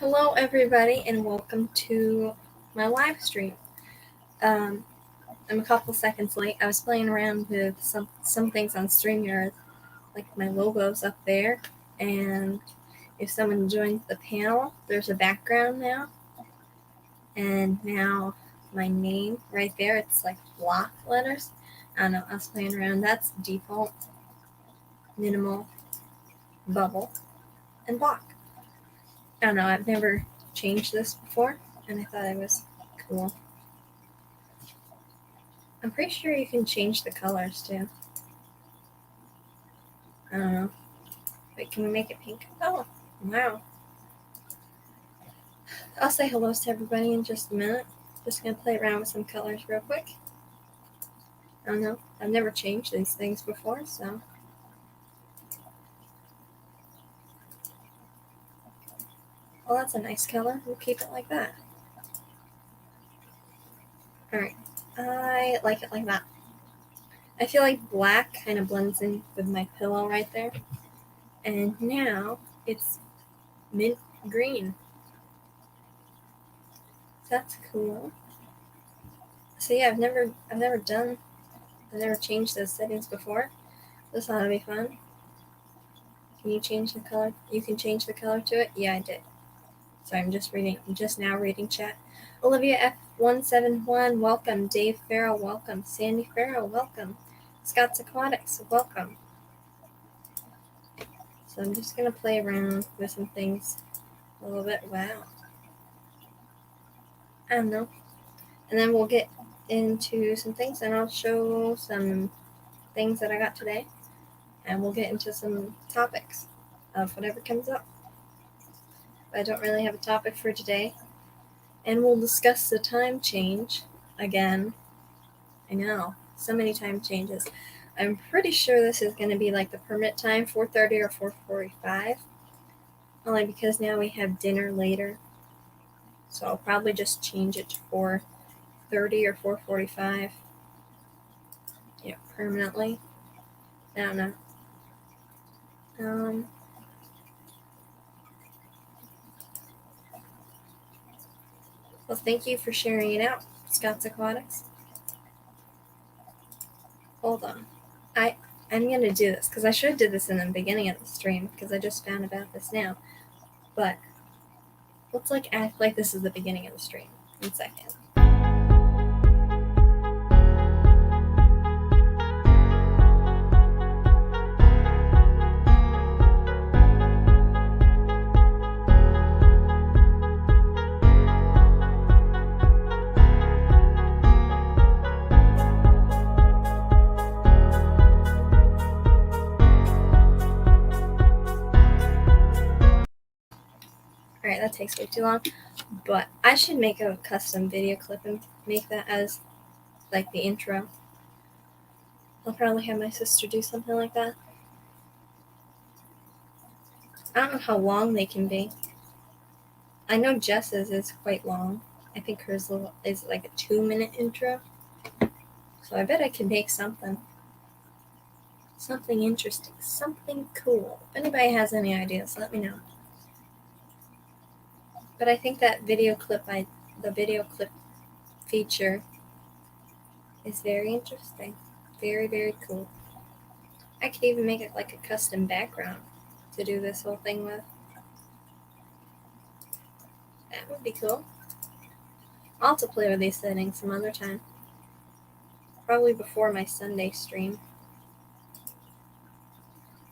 Hello everybody and welcome to my live stream. I'm a couple seconds late. I was playing around with some things on StreamYard, like my logo's up there, and if someone joins the panel, there's a background now, and now my name right there, it's like block letters. I don't know, I was playing around. That's default, minimal, bubble, and block. I don't know, I've never changed this before, and I thought it was cool. I'm pretty sure you can change the colors too. I don't know. Wait, can we make it pink? Oh, wow. I'll say hello to everybody in just a minute. Just gonna play around with some colors real quick. I don't know. I've never changed these things before, so. Well, that's a nice color. We'll keep it like that. Alright. I like it like that. I feel like black kind of blends in with my pillow right there. And now it's mint green. That's cool. So yeah, I've never changed those settings before. This ought to be fun. Can you change the color? You can change the color to it? Yeah, I did. So I'm just now reading chat. Olivia F171, welcome. Dave Farrell, welcome. Sandy Farrell, welcome. Scott's Aquatics, welcome. So I'm just gonna play around with some things a little bit. Wow. I don't know. And then we'll get into some things and I'll show some things that I got today. And we'll get into some topics of whatever comes up. But I don't really have a topic for today. And we'll discuss the time change again. I know, so many time changes. I'm pretty sure this is going to be like the permit time, 4:30 or 4:45. Only because now we have dinner later. So I'll probably just change it to 4:30 or 4:45. Yeah, permanently. I don't know. Well, thank you for sharing it out, Scott's Aquatics. Hold on. I'm going to do this, because I should have did this in the beginning of the stream, because I just found about this now. But let's act like this is the beginning of the stream. 1 second. Alright, that takes way too long. But I should make a custom video clip and make that as like the intro. I'll probably have my sister do something like that. I don't know how long they can be. I know Jess's is quite long. I think hers is like a 2-minute intro. So I bet I can make something interesting, something cool. If anybody has any ideas, let me know. But I think that the video clip feature is very interesting. Very, very cool. I could even make it like a custom background to do this whole thing with. That would be cool. I'll have to play with these settings some other time. Probably before my Sunday stream.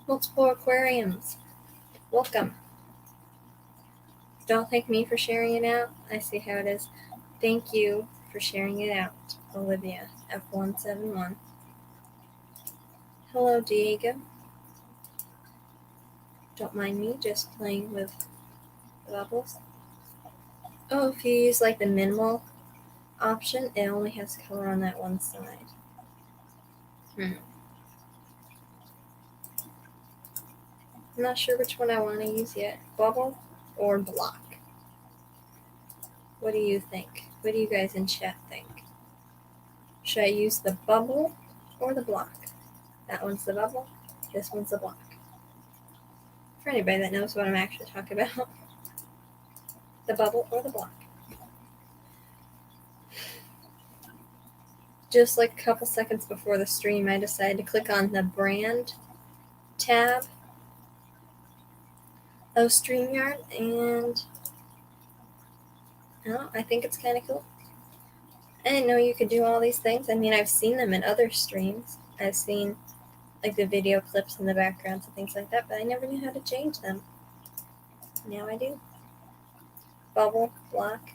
Multiple aquariums. Welcome. Don't thank me for sharing it out. I see how it is. Thank you for sharing it out, Olivia F171. Hello, Diego. Don't mind me just playing with the bubbles. Oh, if you use like the minimal option, it only has color on that one side. I'm not sure which one I want to use yet. Bubble or block? What do you think? What do you guys in chat think? Should I use the bubble or the block? That one's the bubble. This one's the block. For anybody that knows what I'm actually talking about. the bubble or the block. Just like a couple seconds before the stream, I decided to click on the brand tab of StreamYard, and I think it's kind of cool. I didn't know you could do all these things. I mean, I've seen them in other streams. I've seen like the video clips in the backgrounds and things like that, but I never knew how to change them. Now I do. Bubble, block.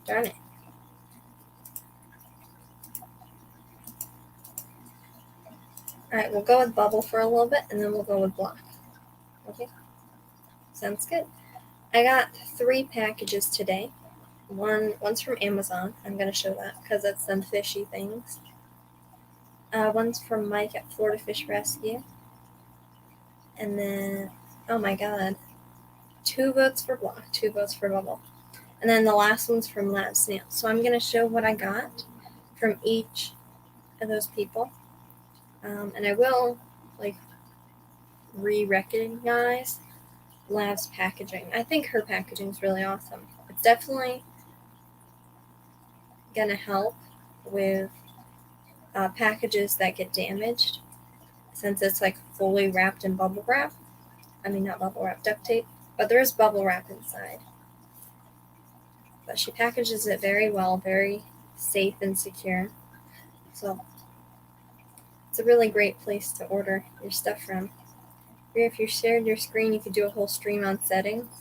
Darn it. Alright, we'll go with bubble for a little bit, and then we'll go with block. Okay? Sounds good. I got 3 packages today. One's from Amazon. I'm going to show that because it's some fishy things. One's from Mike at Florida Fish Rescue. And then, oh my god, 2 votes for block, 2 votes for bubble. And then the last one's from Lab Snails. So I'm going to show what I got from each of those people. And I will, like, re-recognize Lab's packaging. I think her packaging is really awesome. It's definitely going to help with packages that get damaged, since it's like fully wrapped in bubble wrap. I mean, not bubble wrap, duct tape, but there is bubble wrap inside. But she packages it very well, very safe and secure. So it's a really great place to order your stuff from. If you shared your screen, you could do a whole stream on settings.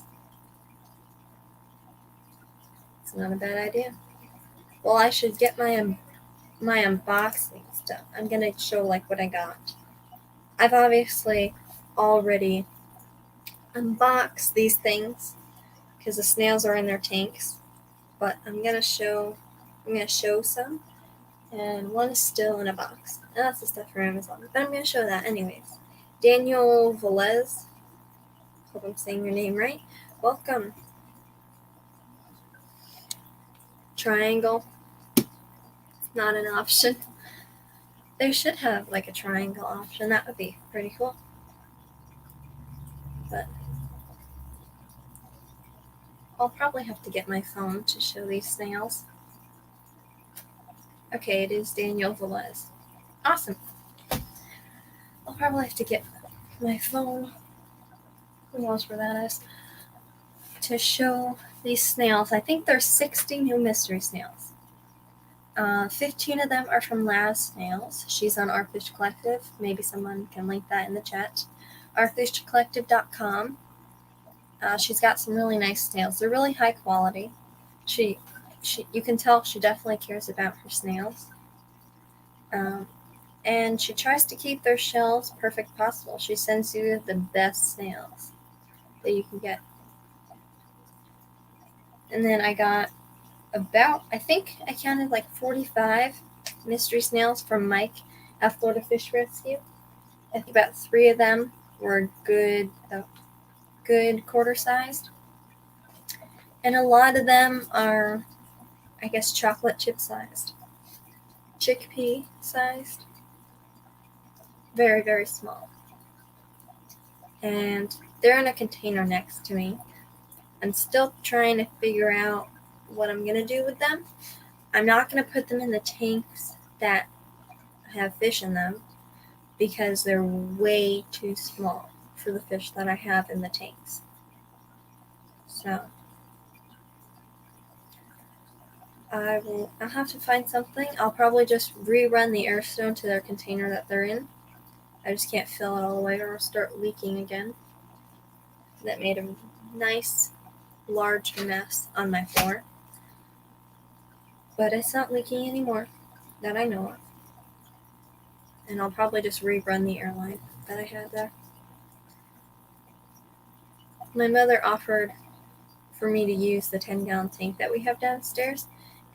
It's not a bad idea. Well, I should get my unboxing stuff. I'm going to show like what I got. I've obviously already unboxed these things because the snails are in their tanks, but I'm going to show some, and one is still in a box, and that's the stuff from Amazon, but I'm going to show that anyways. Daniel Velez, hope I'm saying your name right. Welcome. Triangle, not an option. They should have like a triangle option. That would be pretty cool. But I'll probably have to get my phone to show these snails. Okay, it is Daniel Velez. Awesome. I'll probably have to get my phone, who knows where that is, to show these snails. I think there's 60 new mystery snails. 15 of them are from Lab Snails. She's on Our Fish Collective. Maybe someone can link that in the chat. ourfishcollective.com. She's got some really nice snails. They're really high quality. You can tell she definitely cares about her snails. And she tries to keep their shells perfect possible. She sends you the best snails that you can get. And then I got I think I counted like 45 mystery snails from Mike at Florida Fish Rescue. I think about 3 of them were good quarter sized. And a lot of them are, I guess, chocolate chip sized. Chickpea sized. Very, very small. And they're in a container next to me. I'm still trying to figure out what I'm going to do with them. I'm not going to put them in the tanks that have fish in them because they're way too small for the fish that I have in the tanks. So I'll have to find something. I'll probably just rerun the airstone to their container that they're in. I just can't fill it all the way or it'll start leaking again. That made a nice large mess on my floor. But it's not leaking anymore that I know of. And I'll probably just rerun the airline that I had there. My mother offered for me to use the 10-gallon tank that we have downstairs.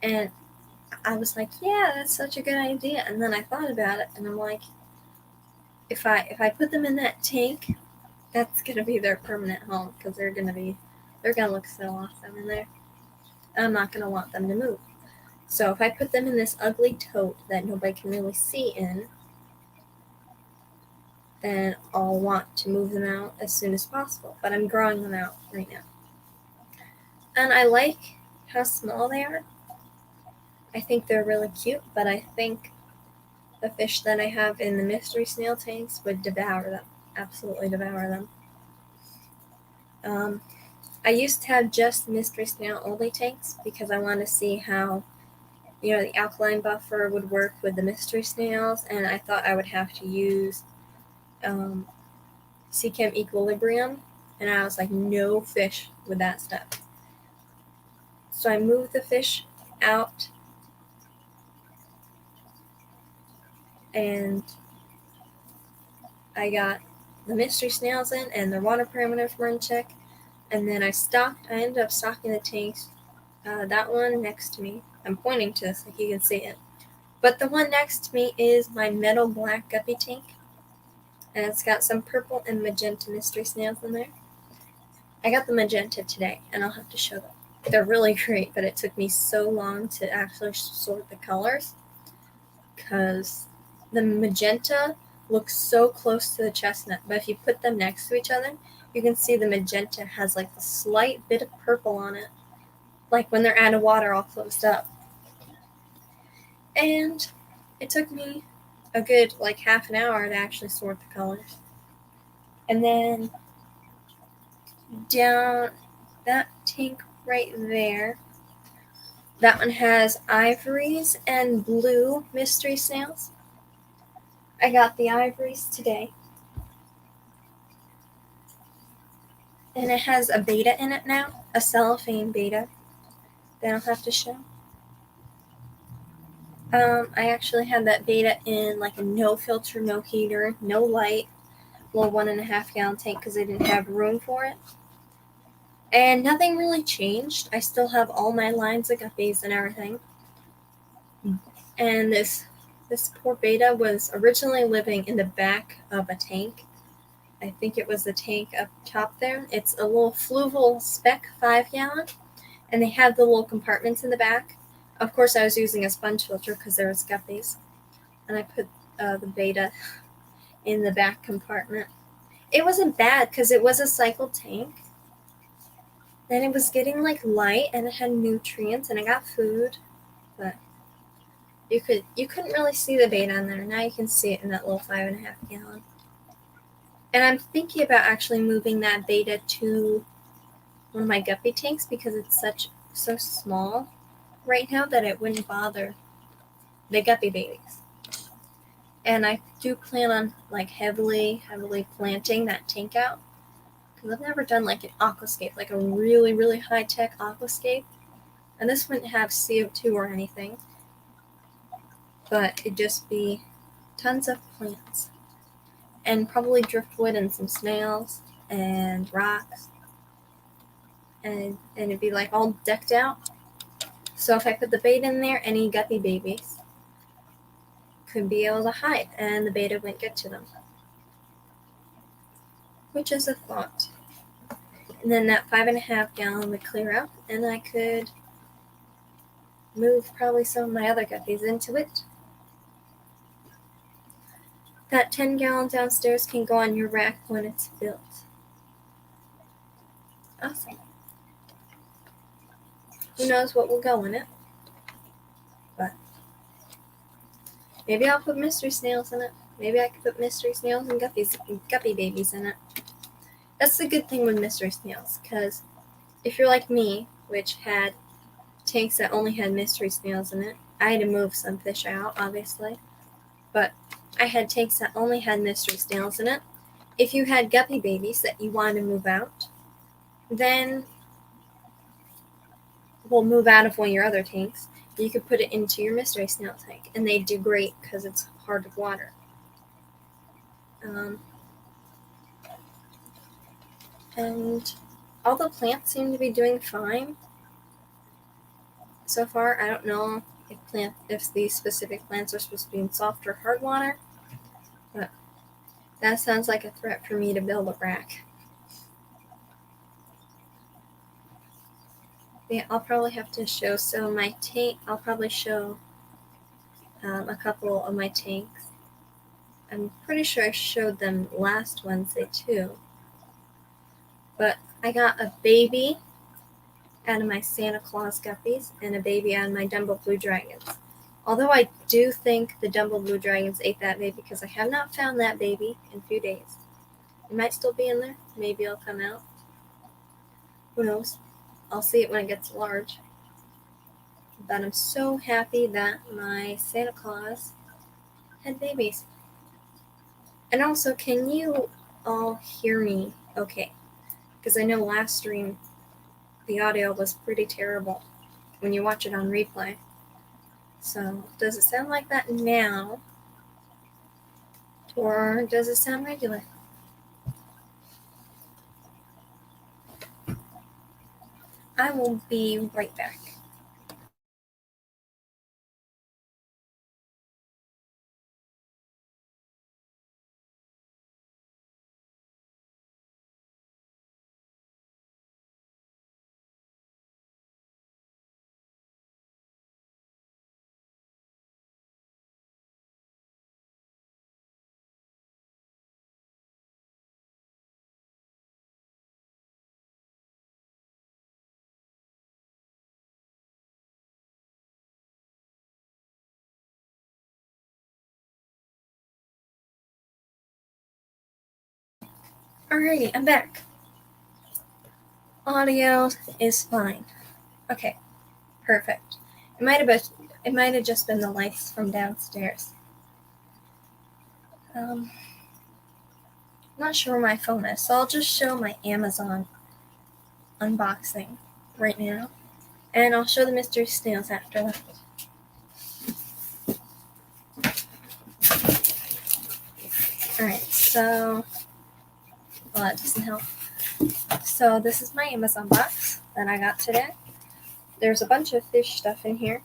And I was like, yeah, that's such a good idea. And then I thought about it and I'm like, if I put them in that tank, that's going to be their permanent home because they're going to look so awesome in there. I'm not going to want them to move. So if I put them in this ugly tote that nobody can really see in, then I'll want to move them out as soon as possible. But I'm growing them out right now. And I like how small they are. I think they're really cute, but I think the fish that I have in the mystery snail tanks would devour them. Absolutely devour them. I used to have just mystery snail only tanks because I wanted to see how, the alkaline buffer would work with the mystery snails, and I thought I would have to use Seachem Equilibrium, and I was like, no fish with that stuff. So I moved the fish out, and I got the mystery snails in, and their water parameters were in check. And then I ended up stocking the tanks. That one next to me, I'm pointing to this like you can see it. But the one next to me is my metal black guppy tank. And it's got some purple and magenta mystery snails in there. I got the magenta today, and I'll have to show them. They're really great, but it took me so long to actually sort the colors because the magenta looks so close to the chestnut, but if you put them next to each other, you can see the magenta has like a slight bit of purple on it, like when they're out of water all closed up. And it took me a good half an hour to actually sort the colors. And then down that tank right there, that one has ivories and blue mystery snails. I got the ivories today. And it has a beta in it now, a cellophane beta that I'll have to show. I actually had that beta in a no filter, no heater, no light, little 1.5 gallon tank because I didn't have room for it. And nothing really changed. I still have all my lines of guppies and everything. And this poor beta was originally living in the back of a tank. I think it was the tank up top there. It's a little fluval spec 5 gallon, and they have the little compartments in the back. Of course, I was using a sponge filter because there was guppies, and I put the beta in the back compartment. It wasn't bad because it was a cycled tank, and it was getting light, and it had nutrients, and I got food, but you couldn't really see the beta in there. Now you can see it in that little 5.5 gallon. And I'm thinking about actually moving that beta to one of my guppy tanks because it's so small right now that it wouldn't bother the guppy babies. And I do plan on heavily planting that tank out because I've never done an aquascape, a really, really high-tech aquascape. And this wouldn't have CO2 or anything, but it'd just be tons of plants. And probably driftwood and some snails and rocks. And it'd be all decked out. So if I put the beta in there, any guppy babies could be able to hide and the beta wouldn't get to them. Which is a thought. And then that 5.5 gallon would clear out and I could move probably some of my other guppies into it. That 10 gallon downstairs can go on your rack when it's built. Awesome. Who knows what will go in it? But maybe I'll put mystery snails in it. Maybe I could put mystery snails and guppy babies in it. That's the good thing with mystery snails, because if you're like me, which had tanks that only had mystery snails in it, I had to move some fish out, obviously. But I had tanks that only had mystery snails in it. If you had guppy babies that you wanted to move out, then we'll move out of one of your other tanks. You could put it into your mystery snail tank, and they do great because it's hard water. And all the plants seem to be doing fine so far. I don't know if these specific plants are supposed to be in soft or hard water, but that sounds like a threat for me to build a rack. Yeah, I'll probably have to show my tank. I'll probably show a couple of my tanks. I'm pretty sure I showed them last Wednesday too. But I got a baby out of my Santa Claus guppies and a baby out of my Dumbo Blue Dragons. Although I do think the Dumbo Blue Dragons ate that baby because I have not found that baby in a few days. It might still be in there. Maybe it'll come out. Who knows? I'll see it when it gets large. But I'm so happy that my Santa Claus had babies. And also, can you all hear me okay? Because I know last stream the audio was pretty terrible when you watch it on replay. So, does it sound like that now? Or does it sound regular? I will be right back. Alrighty, I'm back. Audio is fine. Okay, perfect. It might have just been the lights from downstairs. Not sure where my phone is, so I'll just show my Amazon unboxing right now, and I'll show the mystery snails after that. Alright, so that doesn't help. So this is my Amazon box that I got today. There's a bunch of fish stuff in here.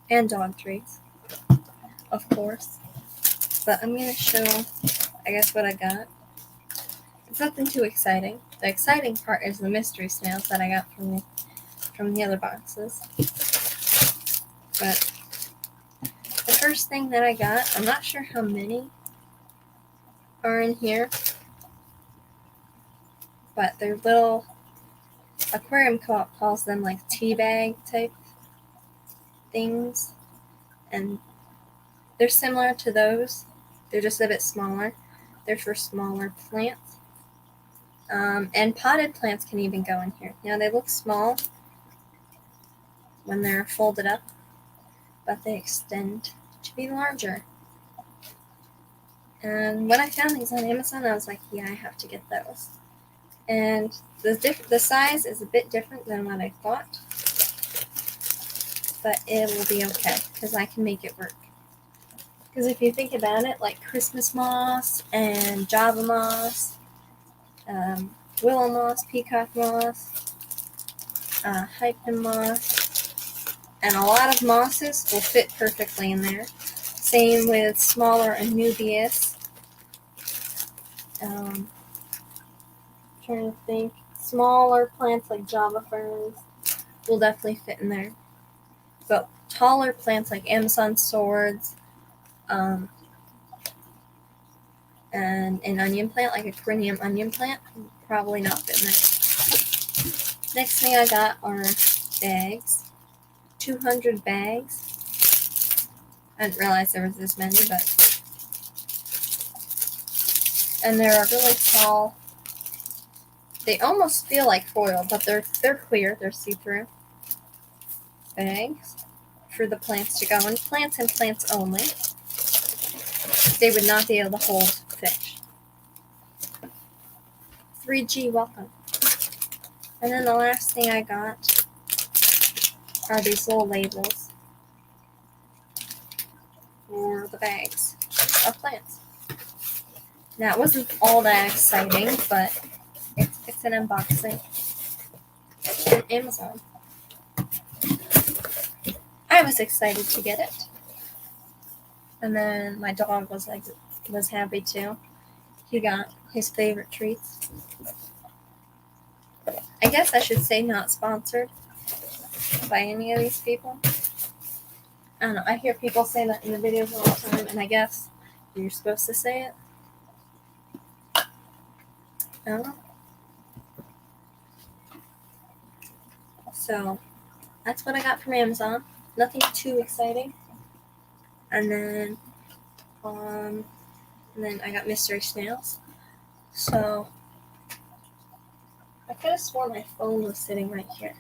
And dog treats, of course. But I'm going to show, I guess, what I got. It's nothing too exciting. The exciting part is the mystery snails that I got from the other boxes. But the first thing that I got, I'm not sure how many are in here, but they're little, aquarium co-op calls them like tea bag type things, and they're similar to those. They're just a bit smaller. They're for smaller plants. And potted plants can even go in here. Now they look small when they're folded up, but they extend to be larger. And when I found these on Amazon, I was like, yeah, I have to get those. And the size is a bit different than what I thought, but it will be okay because I can make it work. Because if you think about it, like Christmas moss and Java moss, willow moss, peacock moss, hyphen moss, and a lot of mosses will fit perfectly in there. Same with smaller Anubias. Trying to think, smaller plants like Java ferns will definitely fit in there. But taller plants like Amazon swords, and an onion plant, like a Corinium onion plant, probably not fit in there. Next thing I got are bags. 200 bags. I didn't realize there was this many, but... And they're really tall. They almost feel like foil, but they're clear. They're see-through bags for the plants to go in. Plants and plants only. They would not be able to hold fish. 3G, welcome. And then the last thing I got are these little labels for the bags of plants. Now, it wasn't all that exciting, but it's an unboxing on Amazon. I was excited to get it. And then my dog was happy too. He got his favorite treats. I guess I should say not sponsored by any of these people. I don't know. I hear people say that in the videos all the time, and I guess you're supposed to say it. I don't know. So that's what I got from Amazon. Nothing too exciting. And then I got mystery snails. So I could have sworn my phone was sitting right here,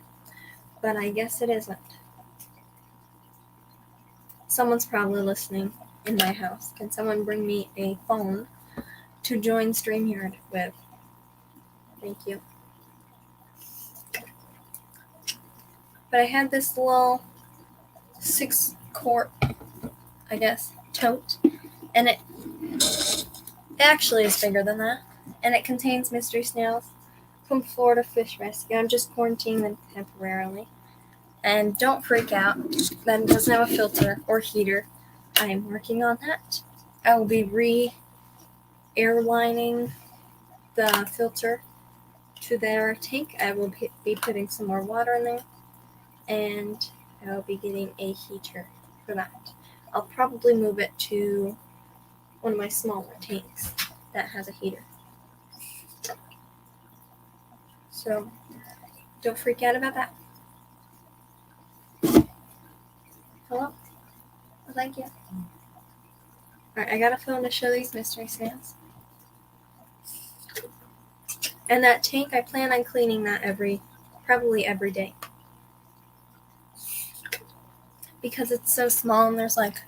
but I guess it isn't. Someone's probably listening in my house. Can someone bring me a phone to join StreamYard with? Thank you. But I had this little 6-quart, I guess, tote, and it actually is bigger than that, and it contains mystery snails from Florida Fish Rescue. I'm just quarantining them temporarily. And don't freak out, that doesn't have a filter or heater. I am working on that. I will be airlining the filter to their tank. I will be putting some more water in there, and I will be getting a heater for that. I'll probably move it to one of my smaller tanks that has a heater. So don't freak out about that. Hello? Oh, thank you. Alright, I got a phone to show these mystery snails. And that tank, I plan on cleaning that probably every day. Because it's so small and there's like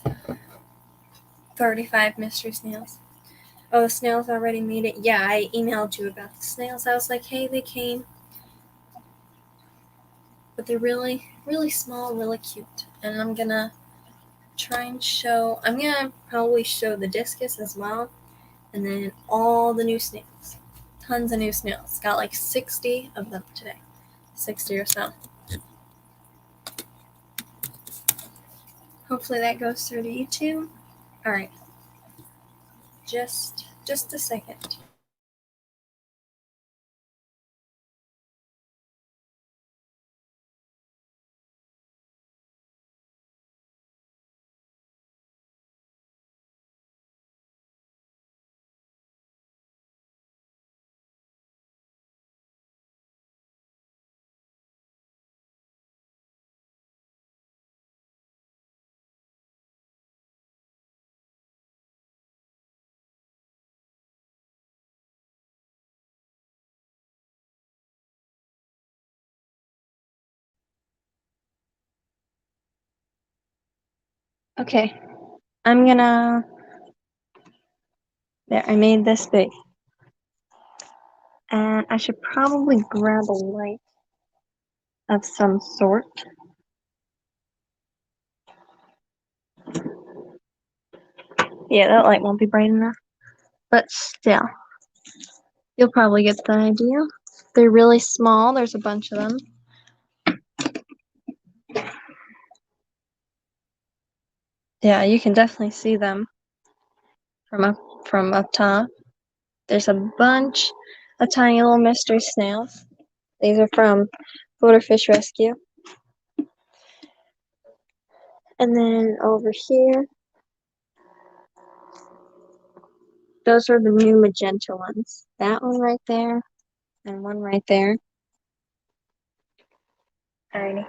35 mystery snails. Oh, the snails already made it? Yeah, I emailed you about the snails. I was like, hey, they came. But they're really, really small, really cute. And I'm gonna probably show the discus as well. And then all the new snails. Tons of new snails. Got like 60 of them today. 60 or so. Hopefully that goes through to YouTube. Alright. Just a second. Okay, there, I made this big. And I should probably grab a light of some sort. Yeah, that light won't be bright enough. But still, you'll probably get the idea. They're really small, there's a bunch of them. Yeah, you can definitely see them from up top. There's a bunch of tiny little mystery snails. These are from Florida Fish Rescue. And then over here, those are the new magenta ones. That one right there, and one right there. Alrighty.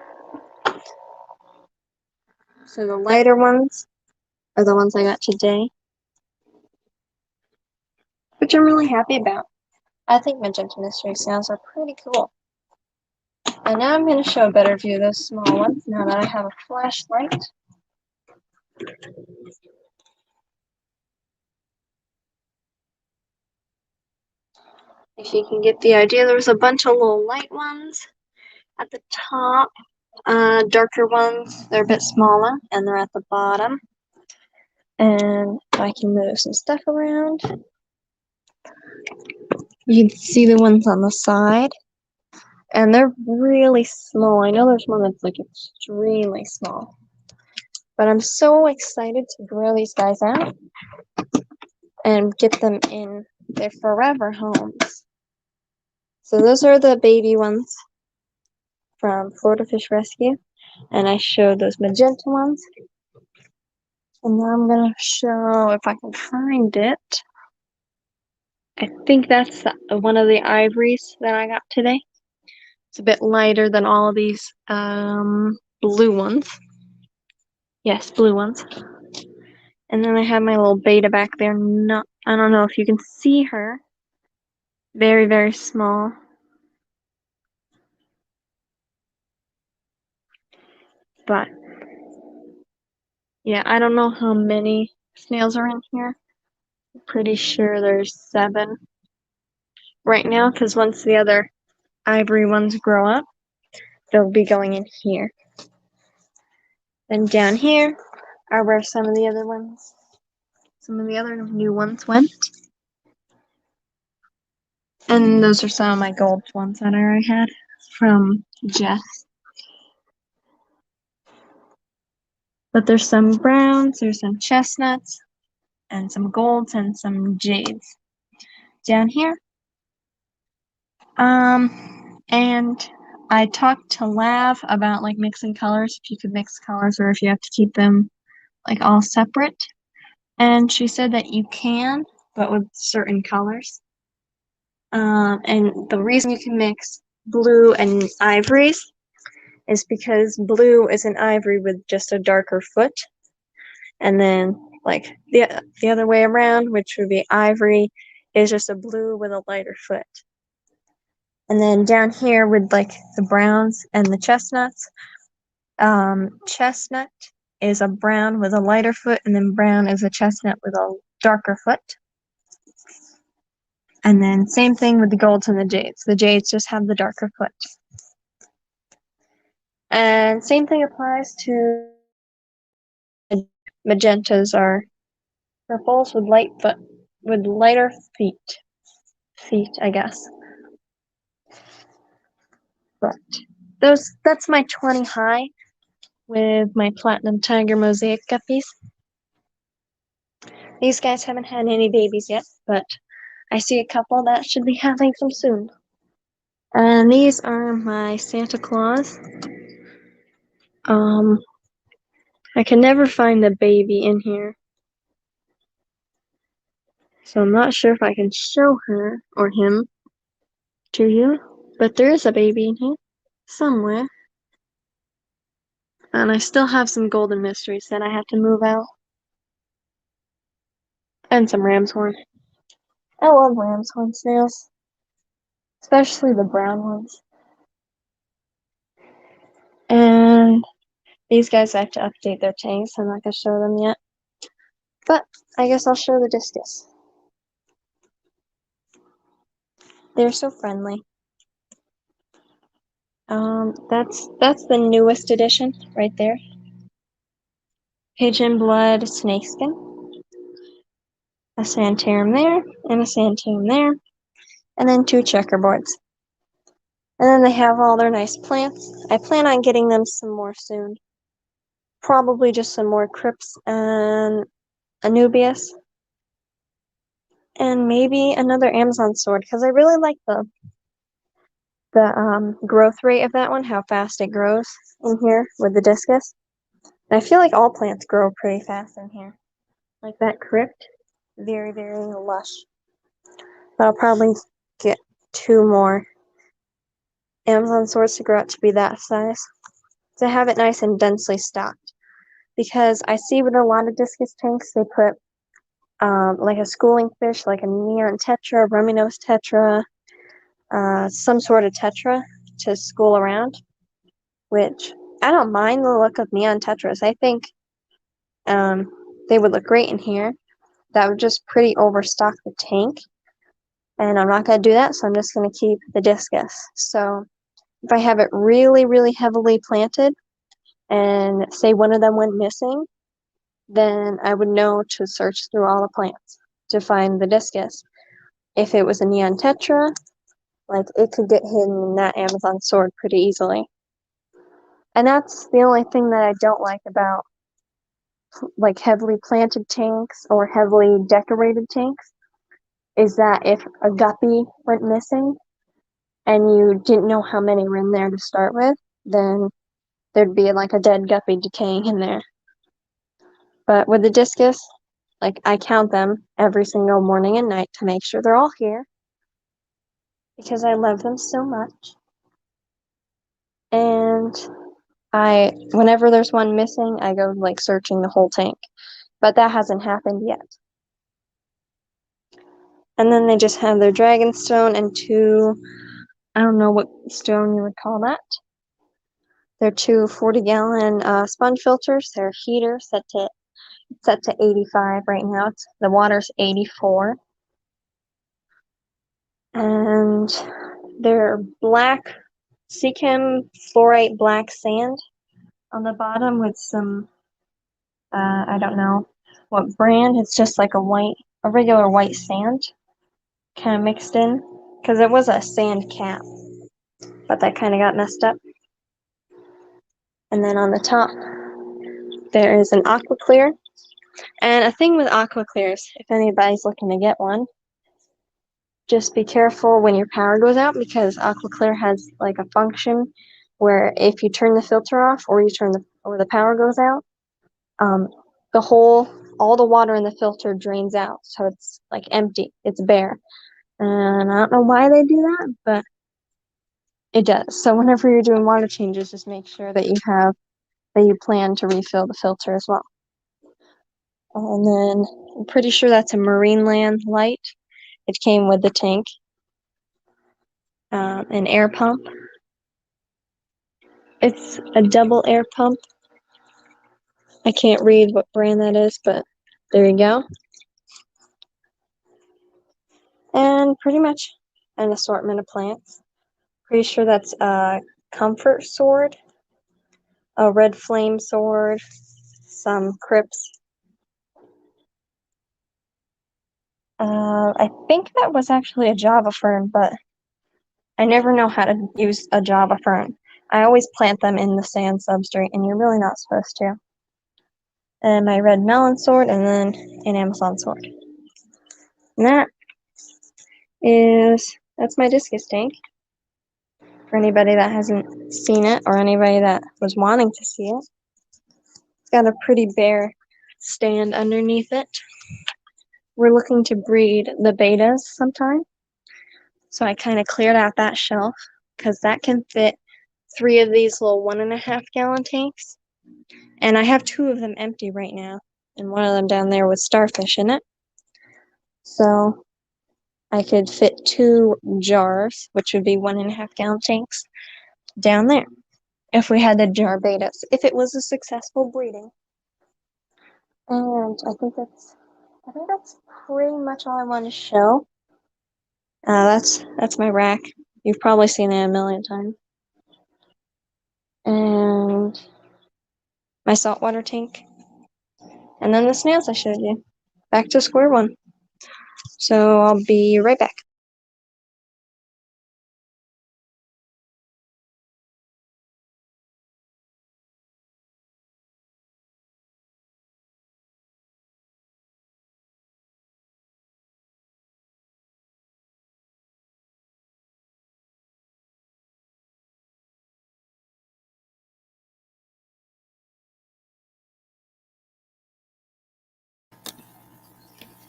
So the lighter ones are the ones I got today, which I'm really happy about. I think magenta mystery snails are pretty cool. And now I'm going to show a better view of those small ones now that I have a flashlight. If you can get the idea, there's a bunch of little light ones at the top, darker ones, they're a bit smaller, and they're at the bottom. And I can move some stuff around. You can see the ones on the side, and they're really small. I know there's one that's like extremely small, but I'm so excited to grow these guys out and get them in their forever homes. So those are the baby ones from Florida Fish Rescue, and I showed those magenta ones. And now I'm gonna show, if I can find it. I think that's one of the ivories that I got today. It's a bit lighter than all of these blue ones. Yes, blue ones. And then I have my little beta back there. I don't know if you can see her. Very, very small. But yeah, I don't know how many snails are in here. I'm pretty sure there's 7 right now, because once the other ivory ones grow up, they'll be going in here. Then down here are where some of the other new ones went. And those are some of my gold ones that I already had from Jess. But there's some browns, there's some chestnuts, and some golds, and some jades down here. And I talked to Lav about like mixing colors, if you could mix colors or if you have to keep them like all separate. And she said that you can, but with certain colors. And the reason you can mix blue and ivories is because blue is an ivory with just a darker foot. And then like the other way around, which would be ivory, is just a blue with a lighter foot. And then down here with like the browns and the chestnuts, chestnut is a brown with a lighter foot, and then brown is a chestnut with a darker foot. And then same thing with the golds and the jades. The jades just have the darker foot. And same thing applies to magentas are purples with lighter feet. I guess. But that's my 20 high with my platinum tiger mosaic guppies. These guys haven't had any babies yet, but I see a couple that should be having some soon. And these are my Santa Claus. I can never find the baby in here, so I'm not sure if I can show her or him to you, but there is a baby in here somewhere. And I still have some golden mysteries that I have to move out. And some ram's horn. I love ram's horn snails, especially the brown ones. And these guys I have to update their tanks. I'm not going to show them yet. But I guess I'll show the discus. They're so friendly. That's the newest edition right there. Pigeon blood snakeskin. A santarum there, and a santarum there. And then 2 checkerboards. And then they have all their nice plants. I plan on getting them some more soon. Probably just some more crypts and Anubias. And maybe another Amazon sword, because I really like the growth rate of that one, how fast it grows in here with the discus. And I feel like all plants grow pretty fast in here. Like that crypt, very, very lush. But I'll probably get 2 more Amazon swords to grow out to be that size. To have it nice and densely stocked. Because I see with a lot of discus tanks, they put like a schooling fish, like a neon tetra, rummy nose tetra, some sort of tetra to school around, which I don't mind the look of neon tetras. I think they would look great in here. That would just pretty overstock the tank, and I'm not going to do that, so I'm just going to keep the discus. So if I have it really, really heavily planted, and say one of them went missing, then I would know to search through all the plants to find the discus. If it was a neon tetra, like it could get hidden in that Amazon sword pretty easily. And that's the only thing that I don't like about like heavily planted tanks or heavily decorated tanks, is that if a guppy went missing and you didn't know how many were in there to start with, then there'd be like a dead guppy decaying in there. But with the discus, like I count them every single morning and night to make sure they're all here, because I love them so much. And whenever there's one missing, I go like searching the whole tank. But that hasn't happened yet. And then they just have their dragon stone and two, I don't know what stone you would call that. They're two 40-gallon sponge filters. They're heater set to 85 right now. The water's 84. And they're black Seachem fluorite black sand on the bottom with some, I don't know what brand. It's just like a regular white sand kind of mixed in. Because it was a sand cap, but that kind of got messed up. And then on the top, there is an aqua clear. And a thing with aqua clears, if anybody's looking to get one, just be careful when your power goes out, because aqua clear has like a function where if you turn the filter off or the power goes out, all the water in the filter drains out, so it's like empty, it's bare. And I don't know why they do that, but it does. So whenever you're doing water changes, just make sure that you plan to refill the filter as well. And then I'm pretty sure that's a Marine Land light. It came with the tank. An air pump. It's a double air pump. I can't read what brand that is, but there you go. And pretty much an assortment of plants. Pretty sure that's a comfort sword, a red flame sword, some crypts. I think that was actually a Java fern, but I never know how to use a Java fern. I always plant them in the sand substrate, and you're really not supposed to. And my red melon sword, and then an Amazon sword. And that's my discus tank. For anybody that hasn't seen it, or anybody that was wanting to see it. It's got a pretty bare stand underneath it. We're looking to breed the betas sometime. So I kind of cleared out that shelf, because that can fit 3 of these little 1.5-gallon tanks. And I have 2 of them empty right now, and one of them down there with starfish in it. So I could fit 2 jars, which would be 1.5-gallon tanks, down there if we had the jar betas, if it was a successful breeding. And I think that's pretty much all I want to show. That's my rack. You've probably seen it a million times. And my saltwater tank. And then the snails I showed you. Back to square one. So I'll be right back.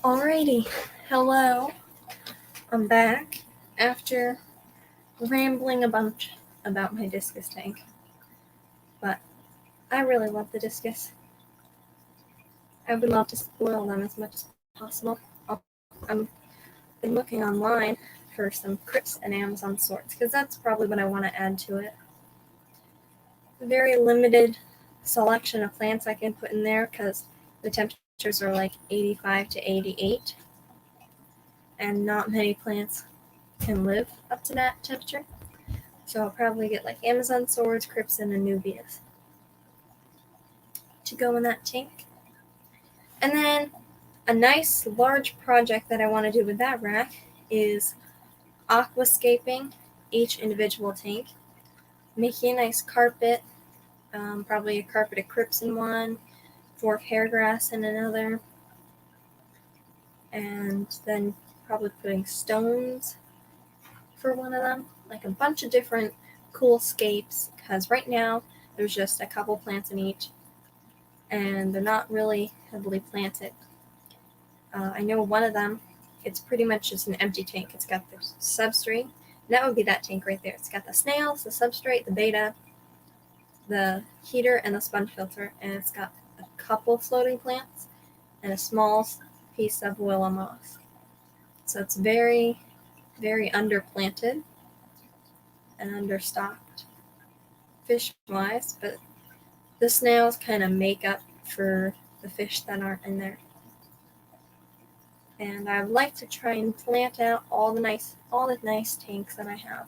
Alrighty, hello. I'm back after rambling a bunch about my discus tank. But I really love the discus. I would love to spoil them as much as possible. I'm been looking online for some crypts and Amazon sorts, because that's probably what I want to add to it. Very limited selection of plants I can put in there, because the temperatures are like 85 to 88, and not many plants can live up to that temperature. So I'll probably get like Amazon swords, crypts, and anubias to go in that tank. And then a nice large project that I want to do with that rack is aquascaping each individual tank, making a nice carpet, probably a carpet of crypts in one, dwarf hairgrass in another, and then probably putting stones for one of them, like a bunch of different cool scapes, because right now there's just a couple plants in each, and they're not really heavily planted. I know one of them, it's pretty much just an empty tank. It's got the substrate, and that would be that tank right there. It's got the snails, the substrate, the beta, the heater and the sponge filter, and it's got a couple floating plants and a small piece of willow moss. So it's very, very underplanted and understocked fish-wise, but the snails kind of make up for the fish that aren't in there. And I would like to try and plant out all the nice tanks that I have.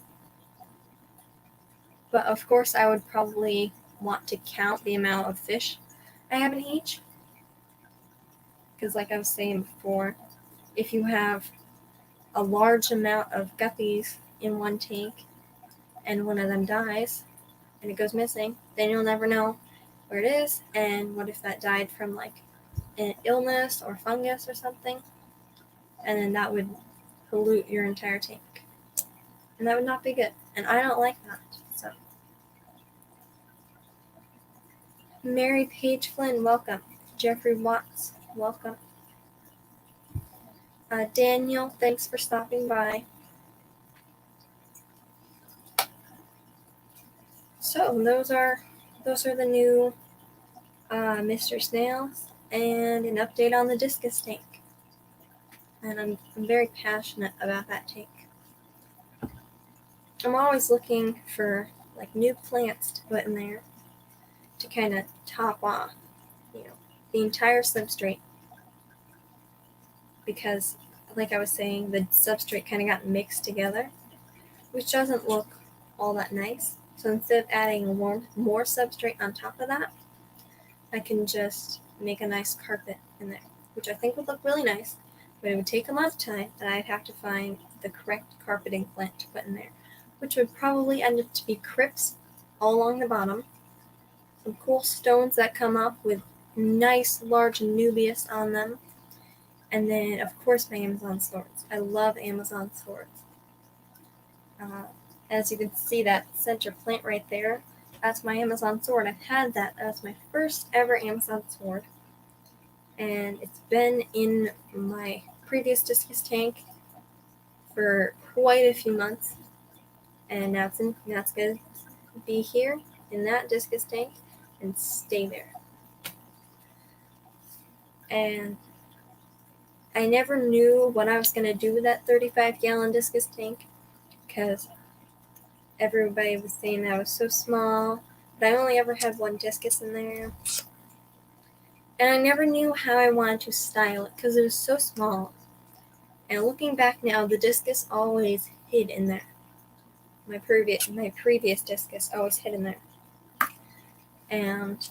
But of course I would probably want to count the amount of fish I have in each. Because like I was saying before, if you have a large amount of guppies in one tank and one of them dies and it goes missing, then you'll never know where it is, and what if that died from like an illness or fungus or something, and then that would pollute your entire tank, and that would not be good, and I don't like that. So Mary Page Flynn, welcome. Jeffrey Watts, welcome. Daniel, thanks for stopping by. So those are the new Mr. Snails and an update on the discus tank. And I'm very passionate about that tank. I'm always looking for like new plants to put in there to kind of top off, the entire substrate. Because, like I was saying, the substrate kind of got mixed together, which doesn't look all that nice. So instead of adding more substrate on top of that, I can just make a nice carpet in there, which I think would look really nice, but it would take a lot of time, and I'd have to find the correct carpeting plant to put in there, which would probably end up to be crypts all along the bottom, some cool stones that come up with nice large nubias on them, and then of course my Amazon swords. I love Amazon swords. As you can see, that center plant right there, that's my Amazon sword. I've had that as my first ever Amazon sword, and it's been in my previous discus tank for quite a few months, and now it's going to be here in that discus tank and stay there. And I never knew what I was going to do with that 35-gallon discus tank, because everybody was saying that was so small, but I only ever had one discus in there. And I never knew how I wanted to style it because it was so small. And looking back now, the discus always hid in there. My previous discus always hid in there. And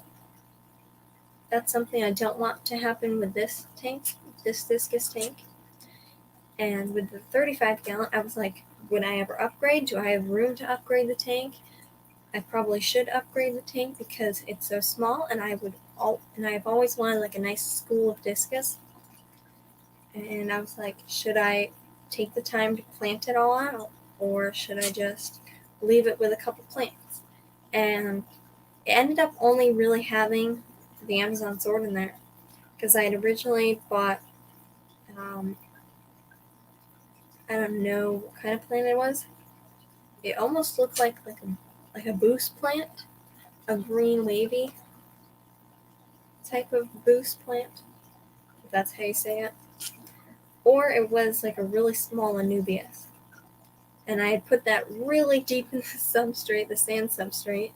that's something I don't want to happen with this discus tank. And with the 35-gallon, I was like, would I ever upgrade? Do I have room to upgrade the tank? I probably should upgrade the tank because it's so small, and I've always wanted like a nice school of discus. And I was like, should I take the time to plant it all out, or should I just leave it with a couple plants? And it ended up only really having the Amazon sword in there, because I had originally bought, I don't know what kind of plant it was. It almost looked like a boost plant, a green wavy type of boost plant, if that's how you say it. Or it was like a really small anubias. And I had put that really deep in the substrate, the sand substrate,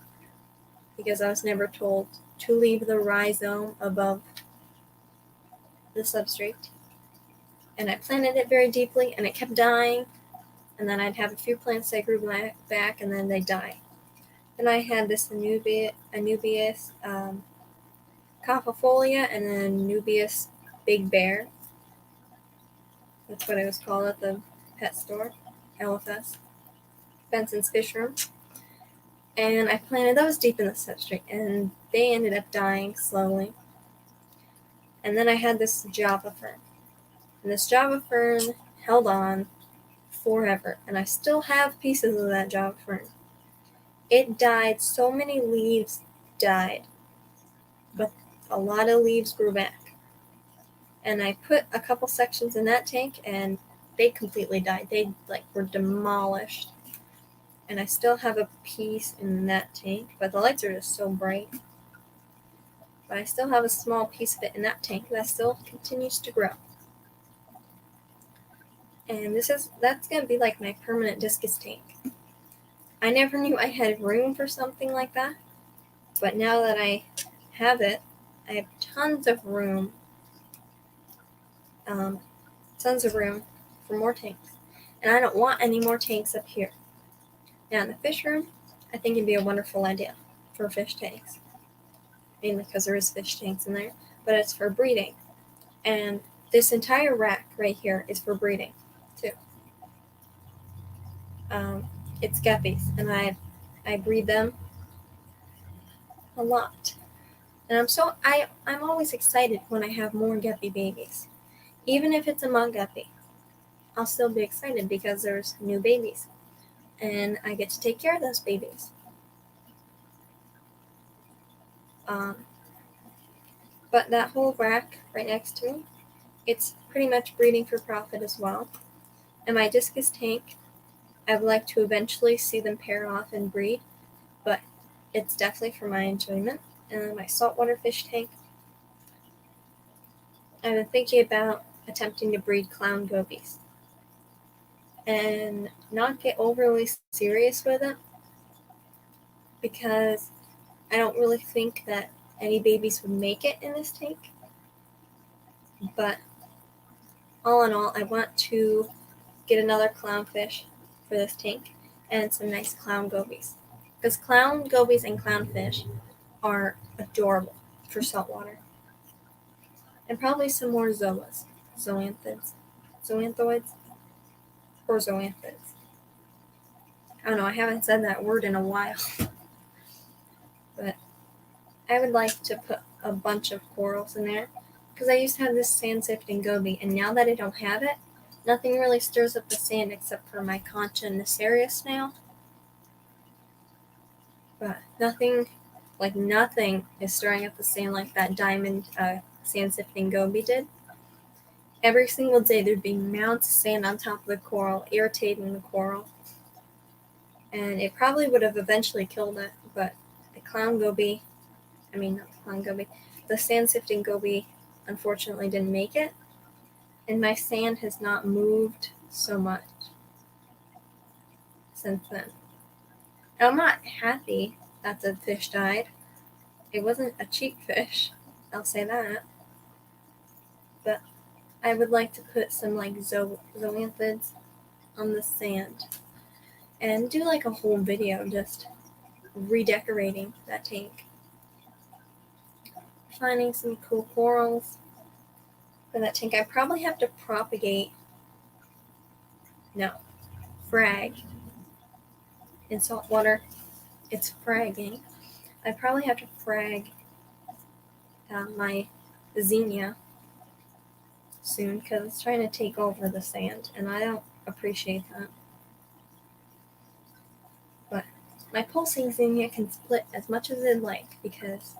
because I was never told to leave the rhizome above the substrate. And I planted it very deeply, and it kept dying. And then I'd have a few plants that grew back, and then they'd die. Then I had this anubias coppifolia, and then anubias big bear. That's what it was called at the pet store, LFS, Benson's Fish Room. And I planted those deep in the substrate, and they ended up dying slowly. And then I had this Java fern. And this Java fern held on forever, and I still have pieces of that Java fern. It died, so many leaves died, but a lot of leaves grew back. And I put a couple sections in that tank, and they completely died. They were demolished. And I still have a piece in that tank, but the lights are just so bright. But I still have a small piece of it in that tank that still continues to grow. And that's going to be like my permanent discus tank. I never knew I had room for something like that, but now that I have it, I have tons of room for more tanks. And I don't want any more tanks up here. Now in the fish room, I think it'd be a wonderful idea for fish tanks. Mainly because there is fish tanks in there, but it's for breeding. And this entire rack right here is for breeding too. It's guppies, and I breed them a lot. And I'm always excited when I have more guppy babies. Even if it's a mud guppy, I'll still be excited because there's new babies. And I get to take care of those babies. But that whole rack right next to me, it's pretty much breeding for profit as well. And my discus tank, I would like to eventually see them pair off and breed, but it's definitely for my enjoyment. And then my saltwater fish tank, I've been thinking about attempting to breed clown gobies and not get overly serious with it because I don't really think that any babies would make it in this tank. But all in all, I want to get another clownfish for this tank and some nice clown gobies. Because clown gobies and clownfish are adorable for saltwater. And probably some more zoanthids. Zoanthoids? Or zoanthids. I don't know, I haven't said that word in a while. But I would like to put a bunch of corals in there. Because I used to have this sand sifting goby, and now that I don't have it, nothing really stirs up the sand except for my concha nacerius snail. But nothing is stirring up the sand like that diamond sand sifting goby did. Every single day there'd be mounds of sand on top of the coral, irritating the coral. And it probably would have eventually killed it, but the sand sifting goby unfortunately didn't make it. And my sand has not moved so much since then. And I'm not happy that the fish died. It wasn't a cheap fish, I'll say that. But I would like to put some like zoanthids on the sand and do like a whole video just redecorating that tank. Finding some cool corals for that tank. I probably have to frag. In saltwater, it's fragging. I probably have to frag my zinnia soon because it's trying to take over the sand, and I don't appreciate that. But my pulsing zinnia can split as much as I'd like because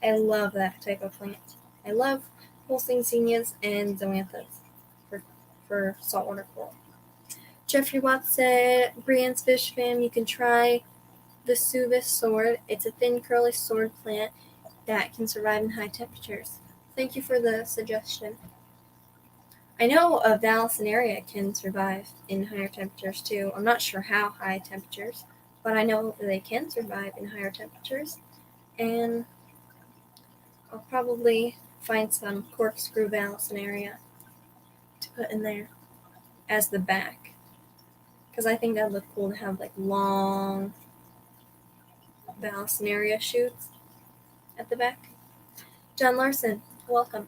I love that type of plant. I love pulsing zinnias and zoanthids for saltwater coral. Jeffrey Watts said, Brienne's Fish Fam, you can try the Suvis sword. It's a thin, curly sword plant that can survive in high temperatures. Thank you for the suggestion. I know a Vallisneria can survive in higher temperatures too. I'm not sure how high temperatures, but I know they can survive in higher temperatures. And I'll probably find some corkscrew Vallisneria to put in there as the back. Because I think that would look cool to have like long Vallisneria shoots at the back. John Larson, welcome.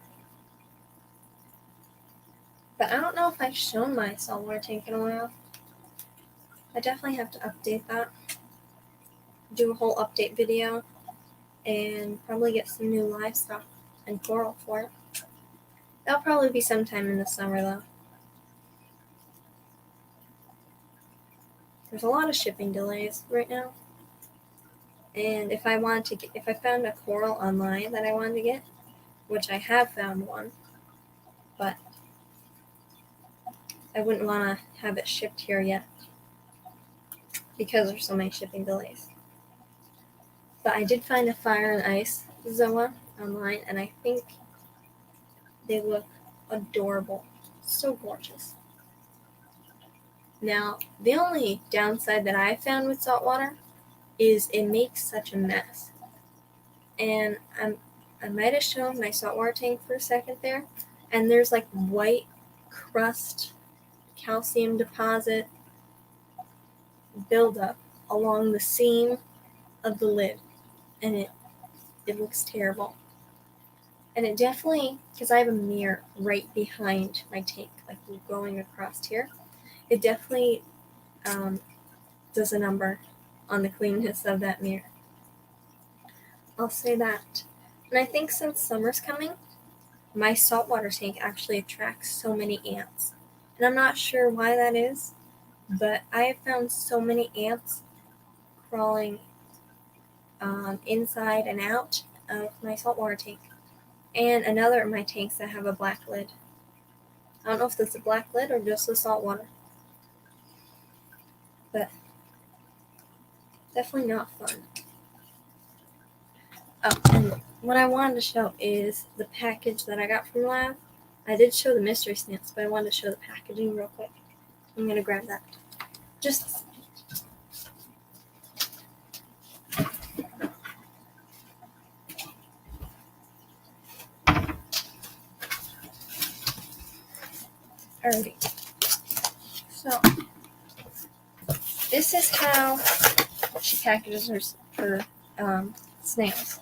But I don't know if I've shown my saltwater tank in a while. I definitely have to update that. Do a whole update video and probably get some new livestock and coral for it. That'll probably be sometime in the summer though. There's a lot of shipping delays right now. And if I found a coral online that I wanted to get, which I have found one, but I wouldn't want to have it shipped here yet. because there's so many shipping delays. But I did find a Fire and Ice Zoa online, and I think they look adorable. So gorgeous. Now, the only downside that I found with saltwater is it makes such a mess. And I might have shown my saltwater tank for a second there, and there's like white crust, calcium deposit buildup along the seam of the lid, and it looks terrible. And it definitely, because I have a mirror right behind my tank, like going across here, it definitely does a number on the cleanness of that mirror. I'll say that. And I think since summer's coming, my saltwater tank actually attracts so many ants. And I'm not sure why that is, but I have found so many ants crawling inside and out of my saltwater tank. And another of my tanks that have a black lid. I don't know if that's a black lid or just the salt water. But definitely not fun. Oh, and what I wanted to show is the package that I got from Lab. I did show the mystery snails, but I wanted to show the packaging real quick. I'm going to grab that. Just alrighty. So this is how she packages her snails.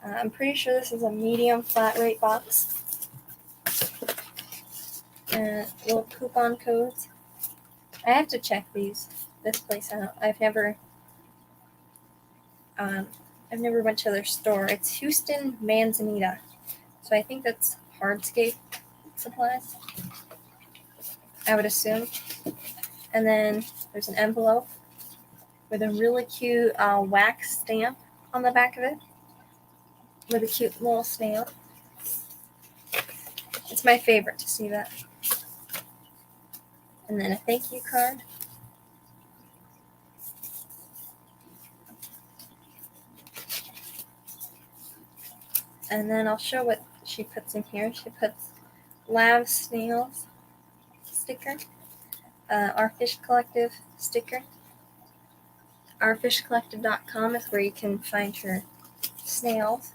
I'm pretty sure this is a medium flat rate box. And little coupon codes. I have to check this place out. I've never went to their store. It's Houston Manzanita. So I think that's hardscape supplies, I would assume. And then there's an envelope with a really cute wax stamp on the back of it with a cute little snail. It's my favorite to see that. And then a thank you card. And then I'll show what she puts in here. She puts Lav Snails sticker, Our Fish Collective sticker. Ourfishcollective.com is where you can find her snails.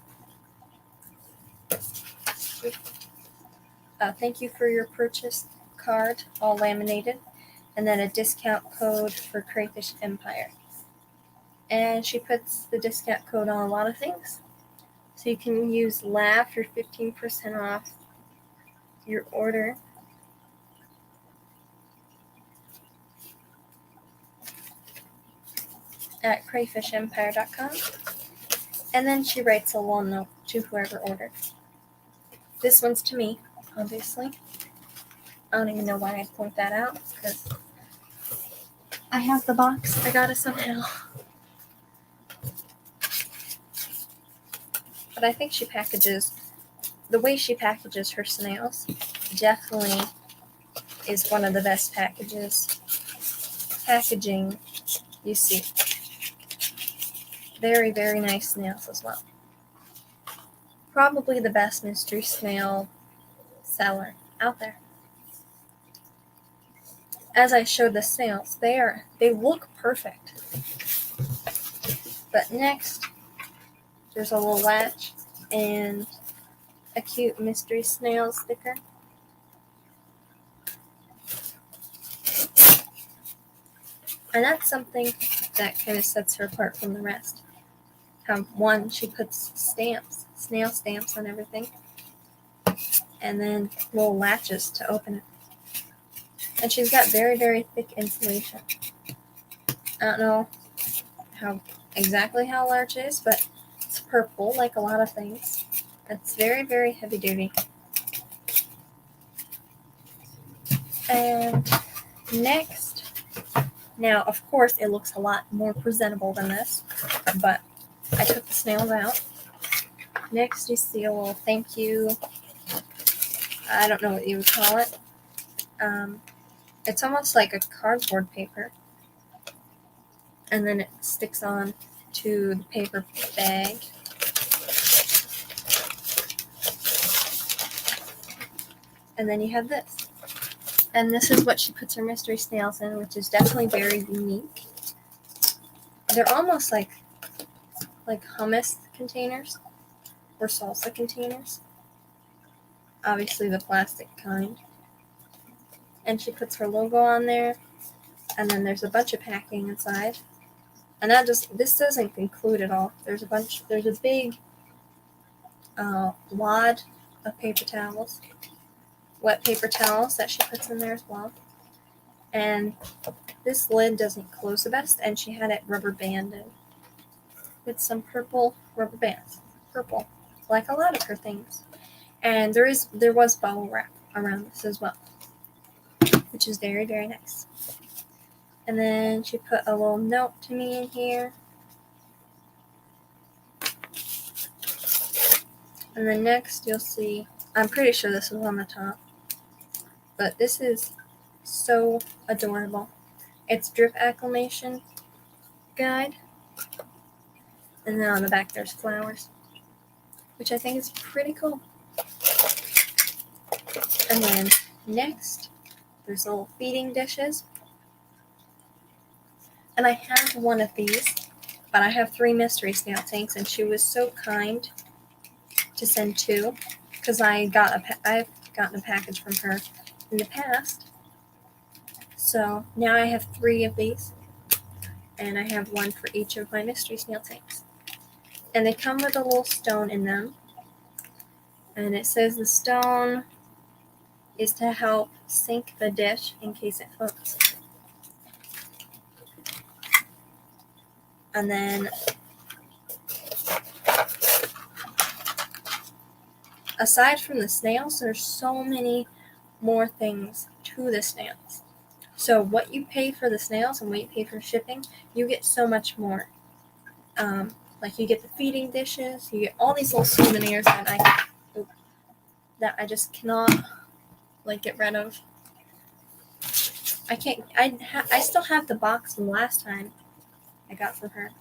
Thank you for your purchase card, all laminated, and then a discount code for Crayfish Empire. And she puts the discount code on a lot of things. So you can use LAV for 15% off your order. At crayfishempire.com. And then she writes a little note to whoever ordered. This one's to me, obviously. I don't even know why I'd point that out, because I have the box. I got it somehow. But I think the way she packages her snails definitely is one of the best packaging you see. Very, very nice snails as well. Probably the best mystery snail seller out there. As I showed the snails, they look perfect. But next, there's a little latch and a cute mystery snail sticker. And that's something that kind of sets her apart from the rest. One, she puts snail stamps on everything, and then little latches to open it. And she's got very, very thick insulation. I don't know exactly how large it is, but it's purple, like a lot of things. It's very, very heavy duty. And next, now of course it looks a lot more presentable than this, but I took the snails out. Next you see a little thank you. I don't know what you would call it. It's almost like a cardboard paper. and then it sticks on to the paper bag. And then you have this. And this is what she puts her mystery snails in, which is definitely very unique. They're almost like hummus containers or salsa containers. Obviously the plastic kind. And she puts her logo on there. And then there's a bunch of packing inside. And this doesn't include it all. There's a big wad of paper towels. Wet paper towels that she puts in there as well. And this lid doesn't close the best, and she had it rubber banded with some purple rubber bands. Purple, like a lot of her things. And there was bubble wrap around this as well, which is very, very nice. And then she put a little note to me in here. And then next you'll see, I'm pretty sure this was on the top, but this is so adorable. It's drip acclimation guide. And then on the back there's flowers, which I think is pretty cool. And then next there's little feeding dishes. And I have one of these, but I have 3 mystery snail tanks, and she was so kind to send 2, because I've gotten a package from her in the past. So now I have 3 of these, and I have 1 for each of my mystery snail tanks. And they come with a little stone in them, and it says the stone is to help sink the dish in case it floats. And then aside from the snails, there's so many more things to the snails. So what you pay for the snails and what you pay for shipping, you get so much more. Like you get the feeding dishes, you get all these little souvenirs that I just cannot get rid of. I can't. I still have the box from last time I got from her.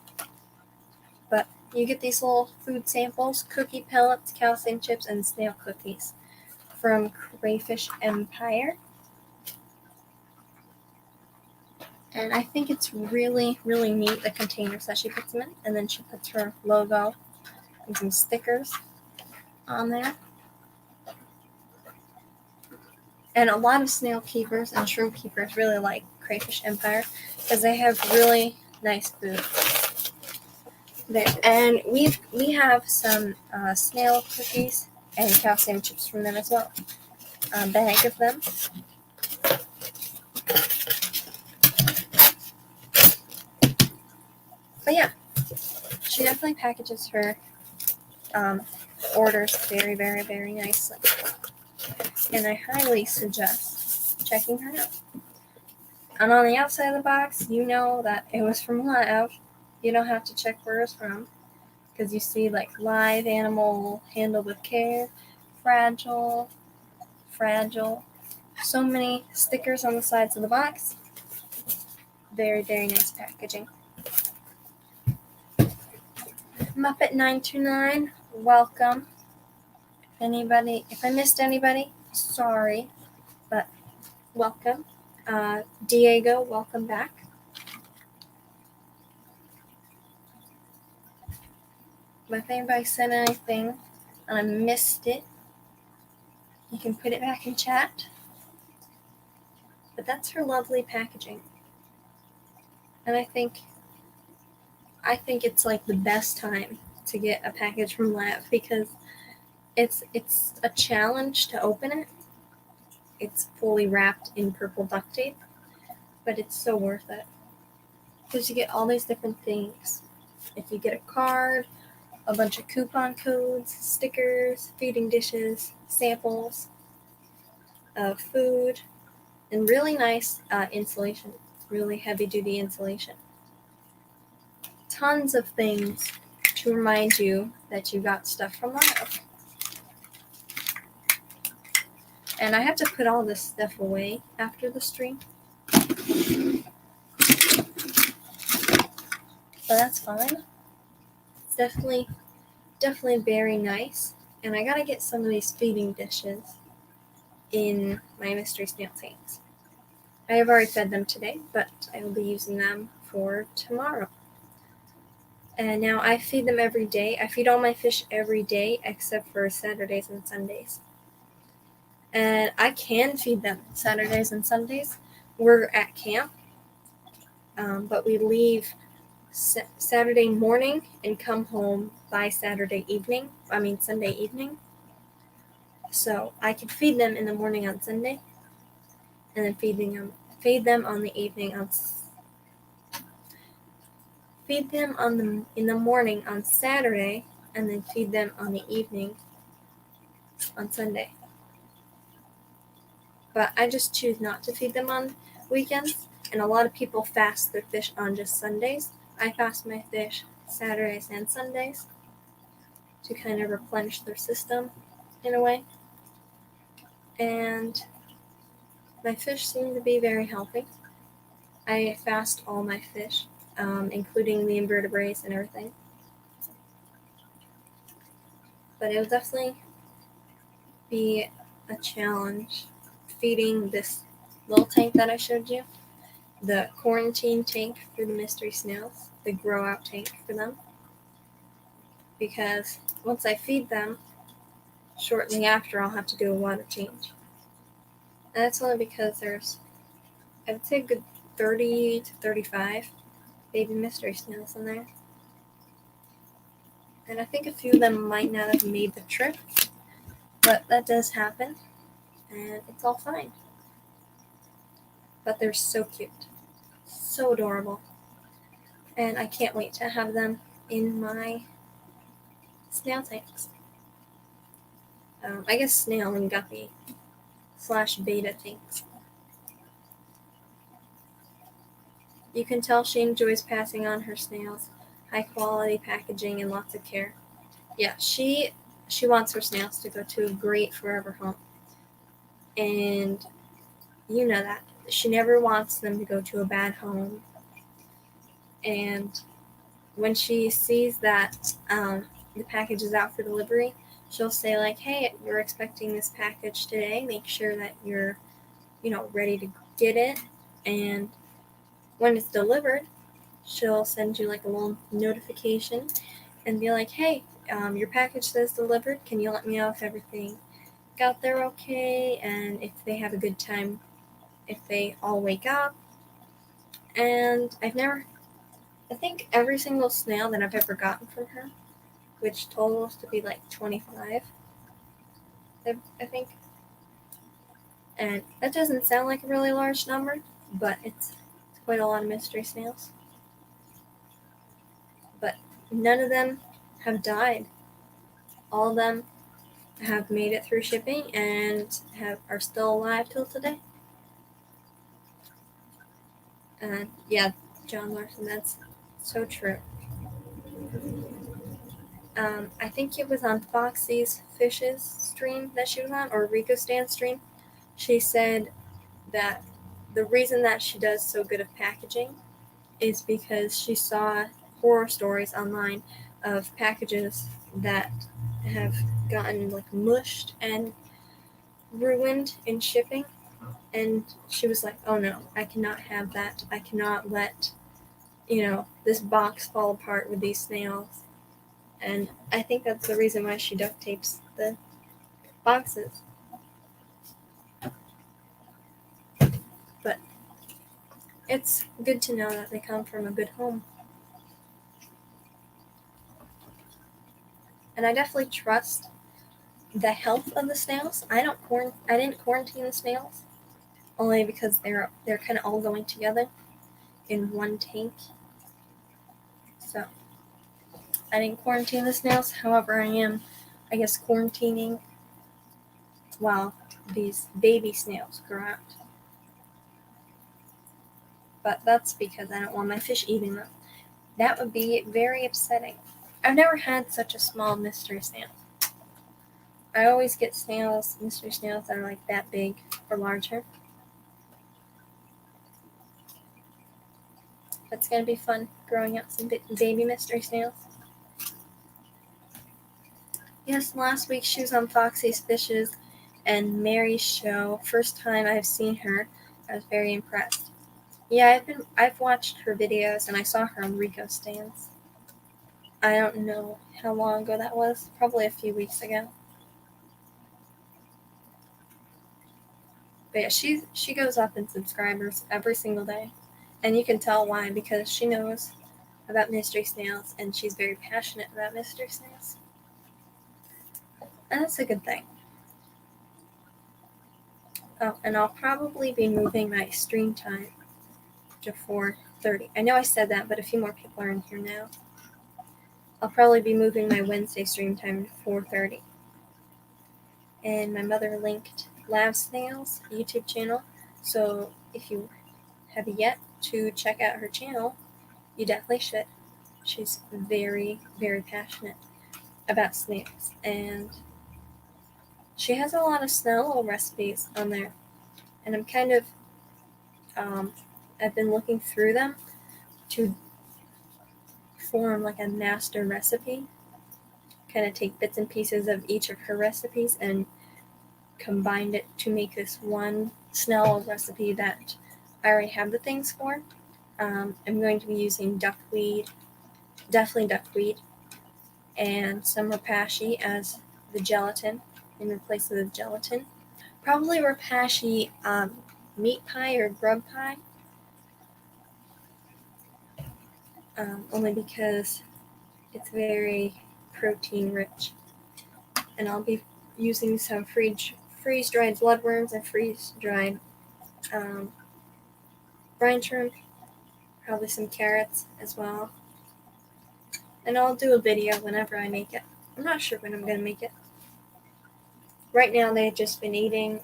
But you get these little food samples, cookie pellets, calcium chips, and snail cookies from Crayfish Empire. And I think it's really, really neat, the containers that she puts them in. And then she puts her logo and some stickers on there. And a lot of snail keepers and shrimp keepers really like Crayfish Empire because they have really nice food there. And we have some snail cookies and calcium chips from them as well. A bag of them. But yeah, she definitely packages her orders very, very, very nicely. And I highly suggest checking her out. And on the outside of the box, you know that it was from Live. You don't have to check where it's from. Because you see live animal, handled with care, fragile. So many stickers on the sides of the box. Very, very nice packaging. Muppet929, welcome. If I missed anybody, sorry, but welcome. Diego, welcome back. But if anybody said anything and I missed it, you can put it back in chat. But that's her lovely packaging. And I think it's the best time to get a package from Lab because it's a challenge to open it. It's fully wrapped in purple duct tape, but it's so worth it because you get all these different things. If you get a card, a bunch of coupon codes, stickers, feeding dishes, samples of food, and really nice insulation, really heavy-duty insulation. Tons of things to remind you that you got stuff from Live. And I have to put all this stuff away after the stream. but that's fine. It's definitely very nice. And I gotta get some of these feeding dishes in my mystery snail tanks. I have already fed them today, but I will be using them for tomorrow. And now I feed them every day. I feed all my fish every day except for Saturdays and Sundays. And I can feed them Saturdays and Sundays. We're at camp, but we leave Saturday morning and come home by Sunday evening. So I can feed them in the morning on Sunday, and then feed them on the evening in the morning on Saturday, and then feed them on the evening on Sunday. But I just choose not to feed them on weekends, and a lot of people fast their fish on just Sundays. I fast my fish Saturdays and Sundays to kind of replenish their system in a way. And my fish seem to be very healthy. I fast all my fish, including the invertebrates and everything. But it will definitely be a challenge feeding this little tank that I showed you, the quarantine tank for the mystery snails, the grow out tank for them. Because once I feed them, shortly after I'll have to do a water change. And that's only because there's, I would say, a good 30 to 35 baby mystery snails in there. And I think a few of them might not have made the trip, but that does happen, and it's all fine. But they're so cute, so adorable, and I can't wait to have them in my snail tanks. I guess snail and guppy / beta tanks. You can tell she enjoys passing on her snails, high quality packaging and lots of care. Yeah, she wants her snails to go to a great forever home. And you know that. She never wants them to go to a bad home. And when she sees that the package is out for delivery, she'll say like, hey, you're expecting this package today. Make sure that you're, ready to get it. And when it's delivered, she'll send you like a little notification and be like, hey, your package says delivered. Can you let me know if everything got there okay and if they have a good time, if they all wake up. And I think every single snail that I've ever gotten from her, which totals to be like 25, I think. And that doesn't sound like a really large number, but it's quite a lot of mystery snails. But none of them have died. All of them have made it through shipping and are still alive till today. And yeah, John Larson, that's so true. I think it was on Foxy's Fishes stream that she was on, or Rico Stan's stream. She said that the reason that she does so good of packaging is because she saw horror stories online of packages that have gotten like mushed and ruined in shipping, and she was like, oh no, I cannot have that. I cannot let this box fall apart with these snails. And I think that's the reason why she duct tapes the boxes. But it's good to know that they come from a good home. And I definitely trust the health of the snails. I didn't quarantine the snails, only because they're kind of all going together in one tank. So I didn't quarantine the snails. However, I am, quarantining while these baby snails grow out. But that's because I don't want my fish eating them. That would be very upsetting. I've never had such a small mystery snail. I always get mystery snails that are like that big or larger. It's going to be fun growing up some baby mystery snails. Yes, last week she was on Foxy's Fishes and Mary's show. First time I've seen her. I was very impressed. Yeah, I've watched her videos and I saw her on Rico Stands. I don't know how long ago that was. Probably a few weeks ago. But yeah, she goes up in subscribers every single day. And you can tell why, because she knows about mystery snails and she's very passionate about mystery snails. And that's a good thing. Oh, and I'll probably be moving my stream time to 4:30. I know I said that, but a few more people are in here now. I'll probably be moving my Wednesday stream time to 4:30. And my mother linked Lab Snails YouTube channel, so if you have yet to check out her channel, you definitely should. She's very, very passionate about snails, and she has a lot of snail recipes on there, and I'm kind of I've been looking through them to form like a master recipe, kind of take bits and pieces of each of her recipes and combined it to make this one snail recipe that I already have the things for. I'm going to be using definitely duckweed, and some rapashi as the gelatin in place of the gelatin. Probably rapashi meat pie or grub pie, only because it's very protein rich. And I'll be using some freeze-dried bloodworms and freeze-dried brine shrimp, probably some carrots as well. And I'll do a video whenever I make it. I'm not sure when I'm going to make it. Right now they've just been eating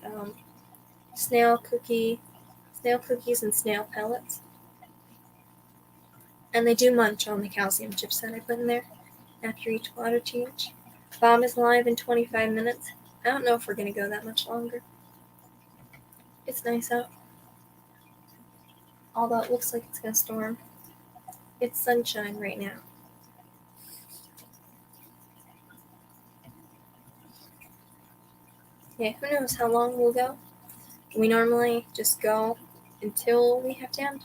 snail cookies and snail pellets. And they do munch on the calcium chips that I put in there after each water change. Bob is live in 25 minutes. I don't know if we're going to go that much longer. It's nice out. Although it looks like it's going to storm. It's sunshine right now. Yeah, who knows how long we'll go. We normally just go until we have to end.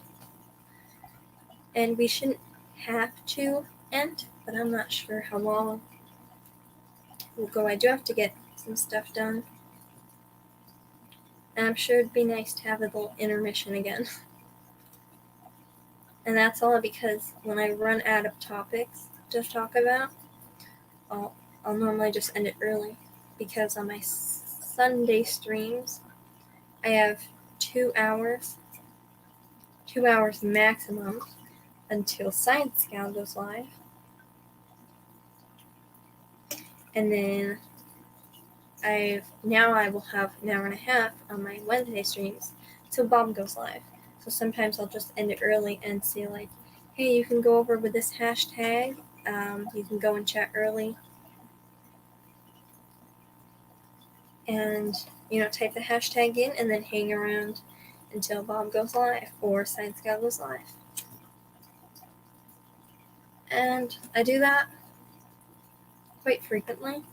And we shouldn't have to end, but I'm not sure how long we'll go. I do have to get some stuff done. And I'm sure it'd be nice to have a little intermission again. And that's all because when I run out of topics to talk about, I'll normally just end it early. Because on my Sunday streams, I have 2 hours maximum until Science Scout goes live. And then I will have an hour and a half on my Wednesday streams till Bob goes live. So sometimes I'll just end it early and say like, hey, you can go over with this hashtag. You can go and chat early. And, type the hashtag in and then hang around until Bob goes live or Science Scout goes live. And I do that quite frequently,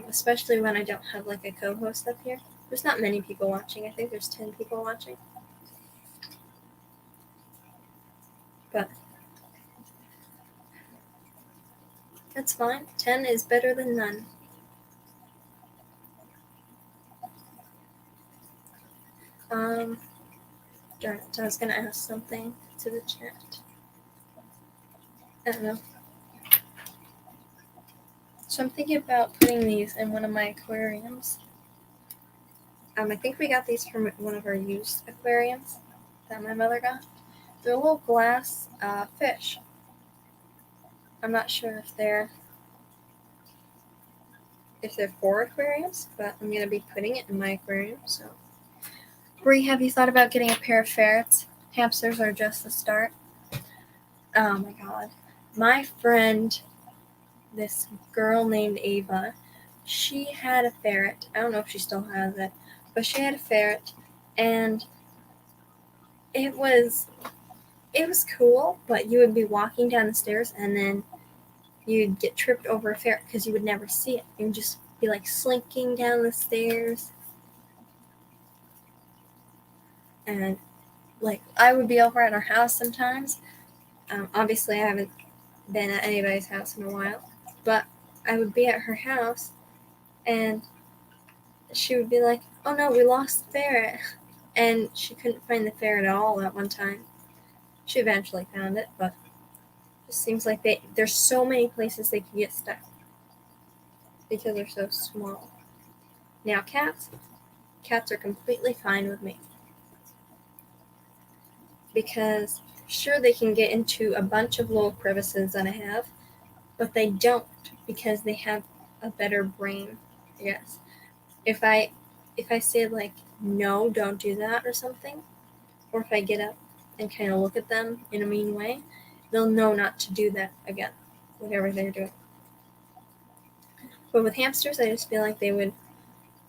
especially when I don't have like a co-host up here. There's not many people watching. I think there's 10 people watching. But that's fine. 10 is better than none. Darn it, I was going to ask something to the chat. I don't know. So I'm thinking about putting these in one of my aquariums. I think we got these from one of our used aquariums that my mother got. They're little glass fish. I'm not sure if they're for aquariums, but I'm going to be putting it in my aquarium. So, Bree, have you thought about getting a pair of ferrets? Hamsters are just the start. Oh my god. My friend, this girl named Ava, she had a ferret. I don't know if she still has it, but she had a ferret, and it was it was cool, but you would be walking down the stairs and then you'd get tripped over a ferret because you would never see it. You would just be like slinking down the stairs. And like I would be over at our house sometimes. Obviously, I haven't been at anybody's house in a while, but I would be at her house and she would be like, "Oh no, we lost the ferret." And she couldn't find the ferret at all at one time. She eventually found it, but it just seems like there's so many places they can get stuck because they're so small. Now cats are completely fine with me because sure they can get into a bunch of little crevices that I have, but they don't because they have a better brain, I guess. If I say like no, don't do that or something, or if I get up and kind of look at them in a mean way, they'll know not to do that again, whatever they're doing. But with hamsters, I just feel like they would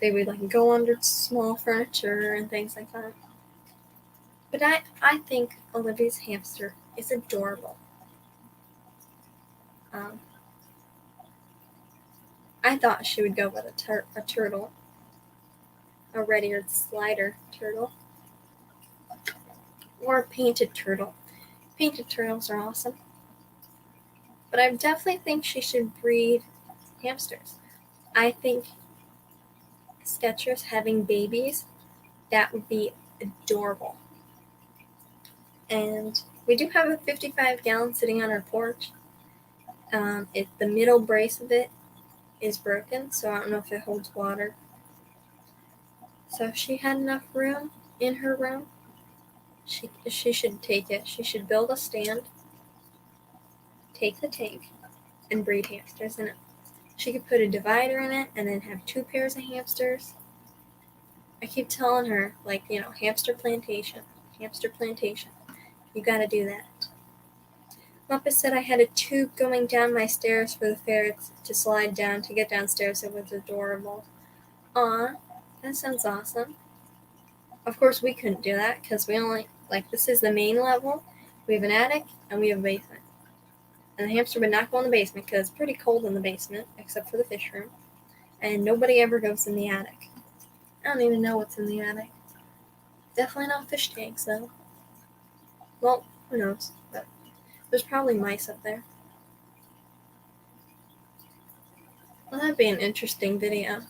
like go under small furniture and things like that. But I think Olivia's hamster is adorable. Um, I thought she would go with a turtle, a red-eared slider turtle, or a painted turtle. Painted turtles are awesome. But I definitely think she should breed hamsters. I think Skechers having babies, that would be adorable. And we do have a 55-gallon sitting on our porch. The middle brace of it is broken, so I don't know if it holds water. So if she had enough room in her room, she should take it. She should build a stand, take the tank, and breed hamsters in it. She could put a divider in it and then have 2 pairs of hamsters. I keep telling her, like, hamster plantation. You gotta do that. Muppet said I had a tube going down my stairs for the ferrets to slide down to get downstairs. It was adorable. Aw, that sounds awesome. Of course, we couldn't do that because we only, this is the main level. We have an attic and we have a basement. And the hamster would not go in the basement because it's pretty cold in the basement, except for the fish room. And nobody ever goes in the attic. I don't even know what's in the attic. Definitely not fish tanks, though. Well, who knows? But there's probably mice up there. Well, that'd be an interesting video.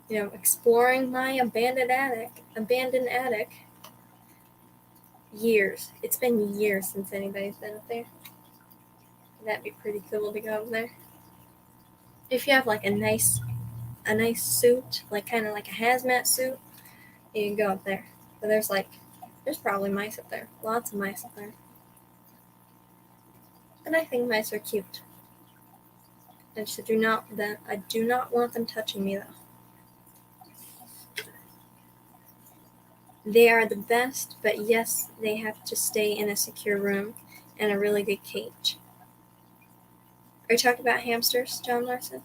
Exploring my abandoned attic. Years. It's been years since anybody's been up there. That'd be pretty cool to go up there. If you have like a nice suit, like kind of like a hazmat suit, you can go up there. But there's probably mice up there. Lots of mice up there. And I think mice are cute. I do not want them touching me though. They are the best, but yes, they have to stay in a secure room and a really good cage. Are you talking about hamsters, John Larson?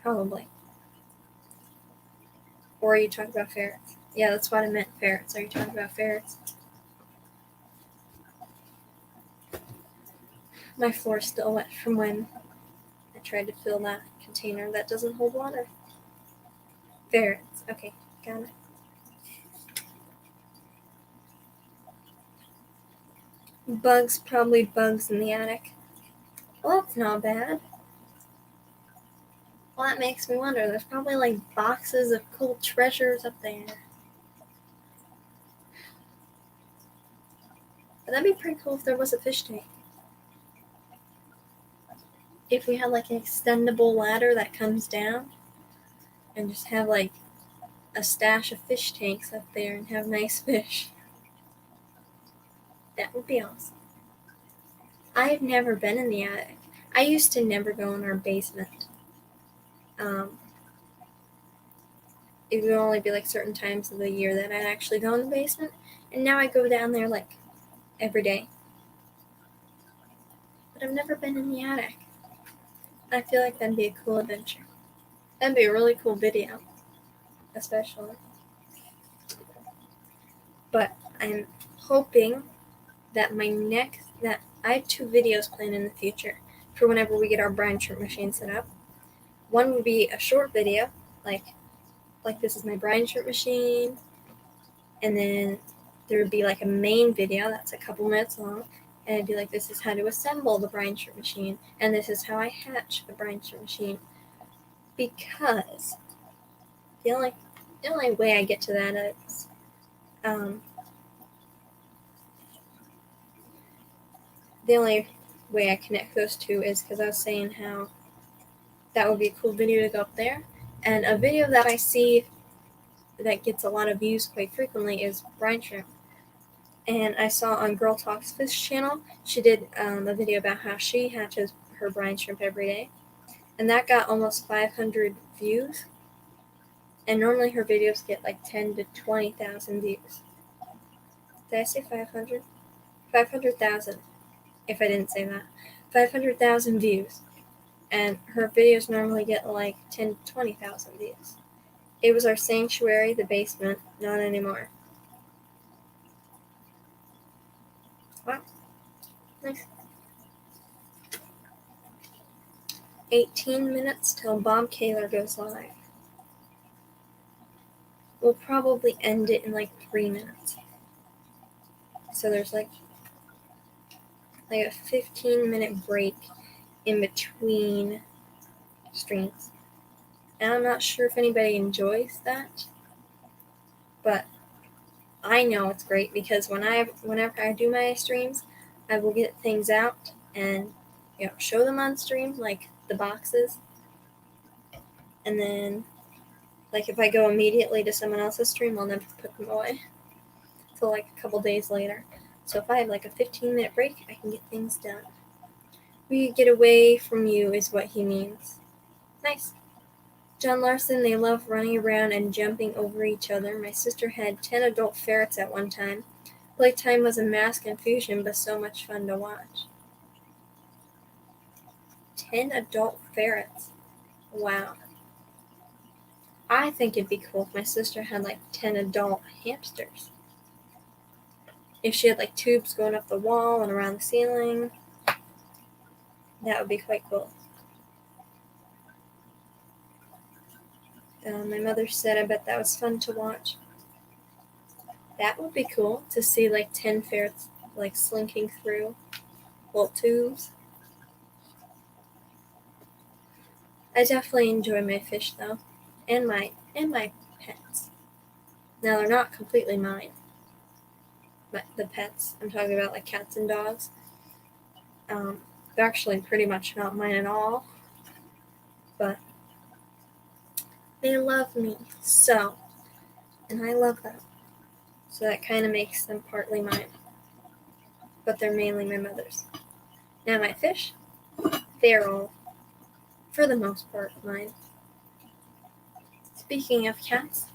Probably. Or are you talking about ferrets? Yeah, that's what I meant, ferrets. Are you talking about ferrets? My floor's still wet from when I tried to fill that container that doesn't hold water. Ferrets. Okay, got it. Bugs, probably bugs in the attic. Well, that's not bad. Well, that makes me wonder. There's probably like boxes of cool treasures up there. But that'd be pretty cool if there was a fish tank. If we had like an extendable ladder that comes down and just have like a stash of fish tanks up there and have nice fish. That would be awesome. I've never been in the attic. I used to never go in our basement. It would only be like certain times of the year that I'd actually go in the basement, and now I go down there like every day. But I've never been in the attic. I feel like that'd be a cool adventure. That'd be a really cool video, especially. But I'm hoping that I have 2 videos planned in the future for whenever we get our brine shrimp machine set up. One would be a short video, like this is my brine shrimp machine, and then there would be like a main video that's a couple minutes long, and it'd be like, this is how to assemble the brine shrimp machine, and this is how I hatch the brine shrimp machine. Because the only way I get to that is the only way I connect those two is because I was saying how that would be a cool video to go up there. And a video that I see that gets a lot of views quite frequently is brine shrimp. And I saw on Girl Talks Fish channel, she did a video about how she hatches her brine shrimp every day. And that got almost 500 views. And normally her videos get like 10 to 20,000 views. Did I say 500? 500,000, if I didn't say that. 500,000 views. And her videos normally get like 10 to 20,000 views. It was our sanctuary, the basement, not anymore. Wow. Nice. 18 minutes till Bob Kaler goes live. We'll probably end it in like 3 minutes. So there's like a 15-minute break in between streams. And I'm not sure if anybody enjoys that, but I know it's great because whenever I do my streams, I will get things out and show them on stream, like the boxes. And then like if I go immediately to someone else's stream, I'll never put them away until like a couple days later. So if I have like a 15-minute break, I can get things done. We get away from you is what he means. Nice. John Larson, they love running around and jumping over each other. My sister had 10 adult ferrets at one time. Playtime was a mass confusion, but so much fun to watch. 10 adult ferrets. Wow. I think it'd be cool if my sister had like 10 adult hamsters. If she had like tubes going up the wall and around the ceiling, that would be quite cool. My mother said, I bet that was fun to watch. That would be cool to see like 10 ferrets like slinking through little tubes. I definitely enjoy my fish though, and my pets. Now they're not completely mine, but the pets I'm talking about, like cats and dogs, they're actually pretty much not mine at all, but they love me so, and I love them, so that kind of makes them partly mine, but they're mainly my mother's. Now my fish, they're all, for the most part, mine. Speaking of cats,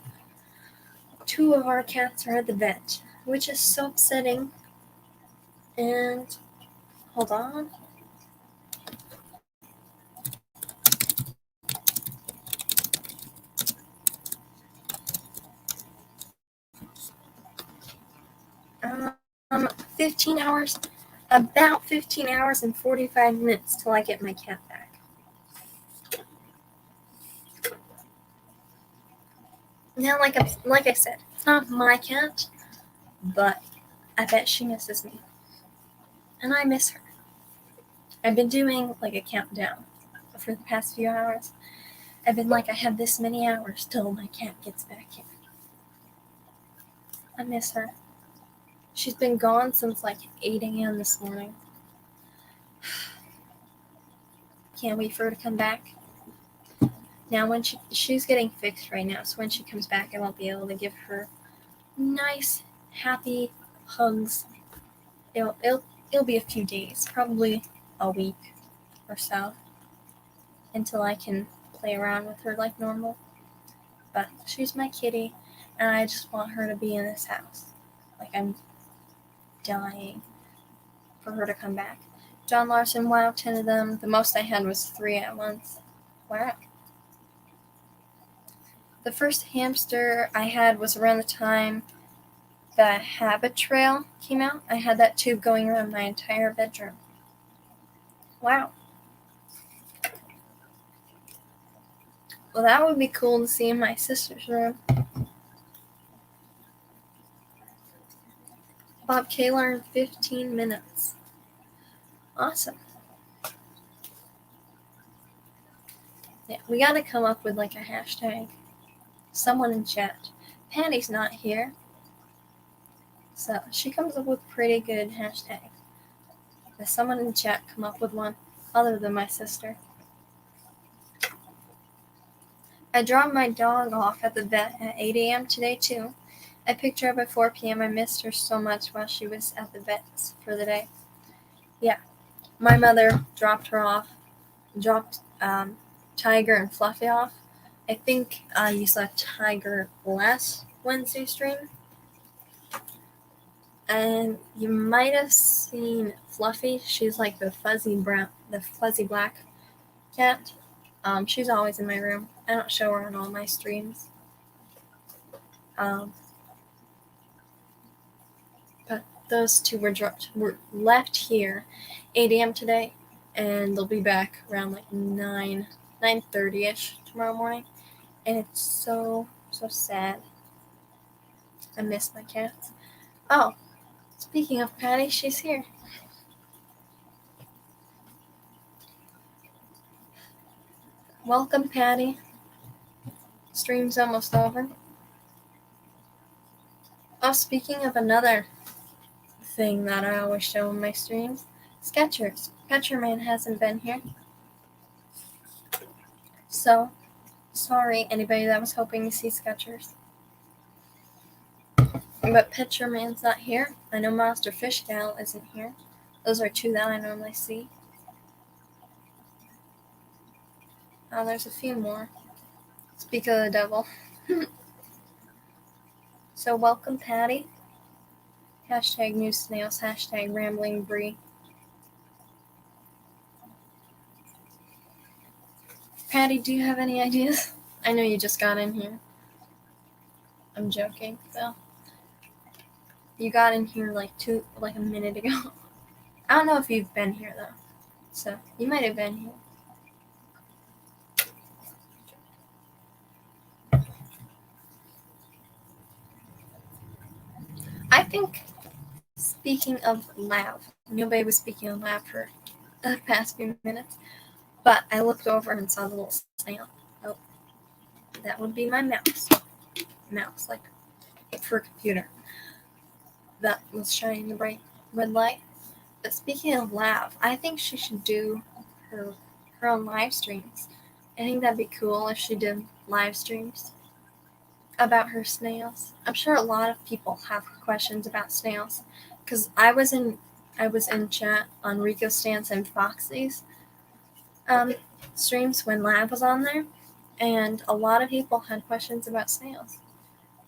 2 of our cats are at the vet, which is so upsetting. And hold on. Um, 15 hours, about 15 hours and 45 minutes till I get my cat back. Now, like I said, it's not my cat, but I bet she misses me. And I miss her. I've been doing like a countdown for the past few hours. I've been like, I have this many hours till my cat gets back here. I miss her. She's been gone since like 8 a.m. this morning. Can't wait for her to come back. Now, when she's getting fixed right now, so when she comes back, I won't be able to give her nice, happy hugs. It'll be a few days, probably a week or so, until I can play around with her like normal. But she's my kitty, and I just want her to be in this house. Like, I'm dying for her to come back. John Larson, wow, 10 of them. The most I had was 3 at once. Wow. The first hamster I had was around the time the habit trail came out, I had that tube going around my entire bedroom. Wow. Well, that would be cool to see in my sister's room. Bob Kaler in 15 minutes. Awesome. Yeah, we gotta come up with like a hashtag. Someone in chat. Patty's not here, so she comes up with pretty good hashtags. Does someone in chat come up with one other than my sister? I dropped my dog off at the vet at 8 a.m. today too. I picked her up at 4 p.m. I missed her so much while she was at the vet's for the day. Yeah, my mother dropped Tiger and Fluffy off. I think you saw Tiger last Wednesday stream. And you might have seen Fluffy. She's like the fuzzy black cat. She's always in my room. I don't show her on all my streams. But those two were left here 8 a.m. today, and they'll be back around like 9:30ish tomorrow morning. And it's so sad. I miss my cats. Oh, speaking of Patty, she's here. Welcome, Patty. Stream's almost over. Oh, speaking of another thing that I always show in my streams, Skechers. Sketcherman hasn't been here. So, sorry anybody that was hoping to see Skechers. But Pitcherman's not here. I know Monster Fish Gal isn't here. Those are two that I normally see. Oh, there's a few more. Speak of the devil. So welcome, Patty. Hashtag new snails. Hashtag rambling Bree. Patty, do you have any ideas? I know you just got in here. I'm joking, though. You got in here like a minute ago. I don't know if you've been here though. So you might have been here. I think, speaking of lab, nobody was speaking of lab for the past few minutes, but I looked over and saw the little snail. Oh, that would be my mouse. Mouse, like for a computer. That was shining the bright red light. But speaking of lab, I think she should do her own live streams. I think that'd be cool if she did live streams about her snails. I'm sure a lot of people have questions about snails, because I was in chat on Rico Stance and Foxy's streams when Lab was on there, and a lot of people had questions about snails.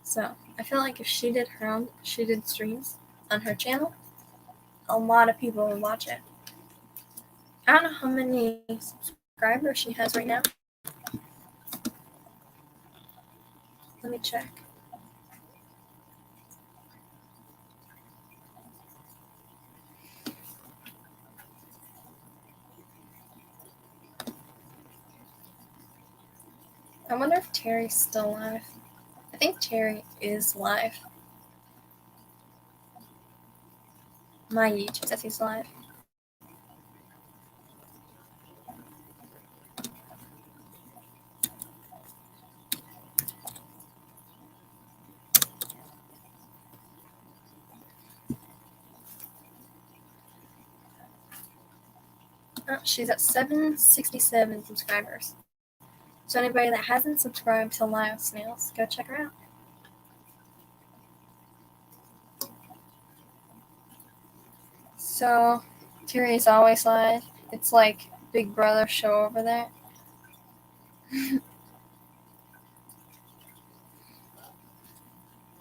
So I feel like if she did streams on her channel, a lot of people would watch it. I don't know how many subscribers she has right now. Let me check. I wonder if Terry's still live. I think Terry is live. My YouTube says he's live. Oh, she's at 767 subscribers. So anybody that hasn't subscribed to Live Snails, go check her out. So Terry's always live. It's like Big Brother show over there.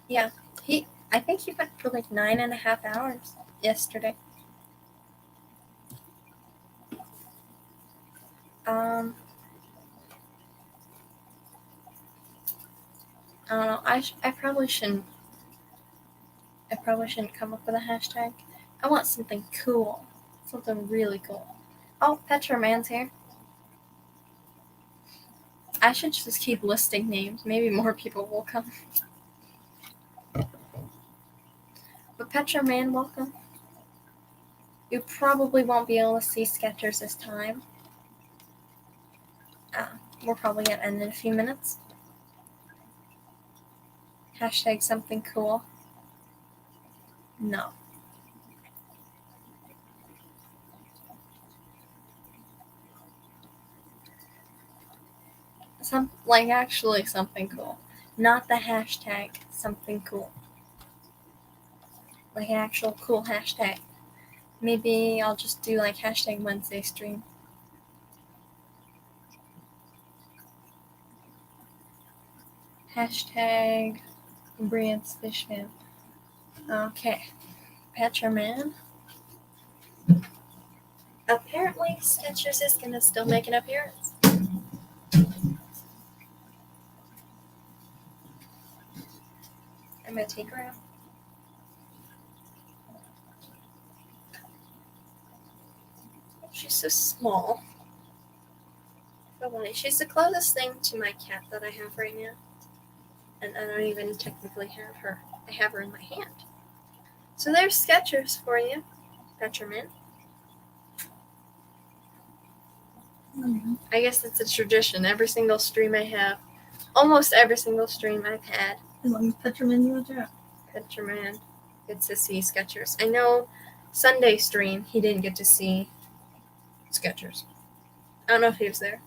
Yeah, I think he went for like 9.5 hours yesterday. I don't know. I probably shouldn't I probably shouldn't come up with a hashtag. I want something cool. Something really cool. Oh, Petroman's here. I should just keep listing names. Maybe more people will come. But Petroman, welcome. You probably won't be able to see Skechers this time. We're probably going to end in a few minutes. Hashtag something cool. No. Actually something cool. Not the hashtag something cool. Like an actual cool hashtag. Maybe I'll just do like hashtag Wednesday stream. Hashtag Brian's Fish Fan. Okay. Petroman. Apparently, Skechers is gonna still make an appearance. I'm gonna take her out. She's so small. She's the closest thing to my cat that I have right now. And I don't even technically have her. I have her in my hand. So there's Skechers for you, Petroman. I guess it's a tradition. Every single stream I have, almost every single stream I've had. As long as Petroman you watch out. Petroman gets to see Skechers. I know Sunday stream he didn't get to see Skechers. I don't know if he was there.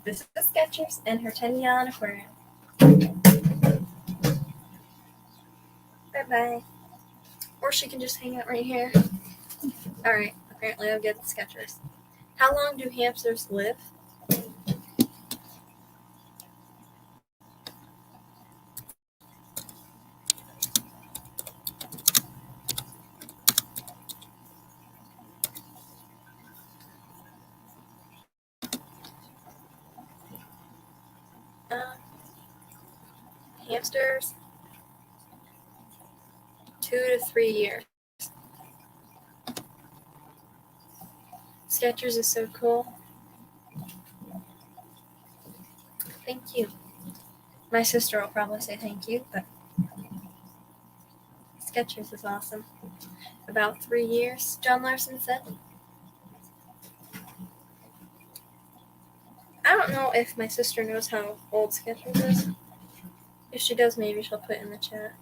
This is Skechers and her 10-year aquarium. Bye-bye. Or she can just hang out right here. Alright, apparently I'll get the Skechers. How long do hamsters live? Hamsters, 2 to 3 years. Skechers is so cool. Thank you. My sister will probably say thank you, but Skechers is awesome. About 3 years, John Larson said. I don't know if my sister knows how old Skechers is. If she does, maybe she'll put it in the chat.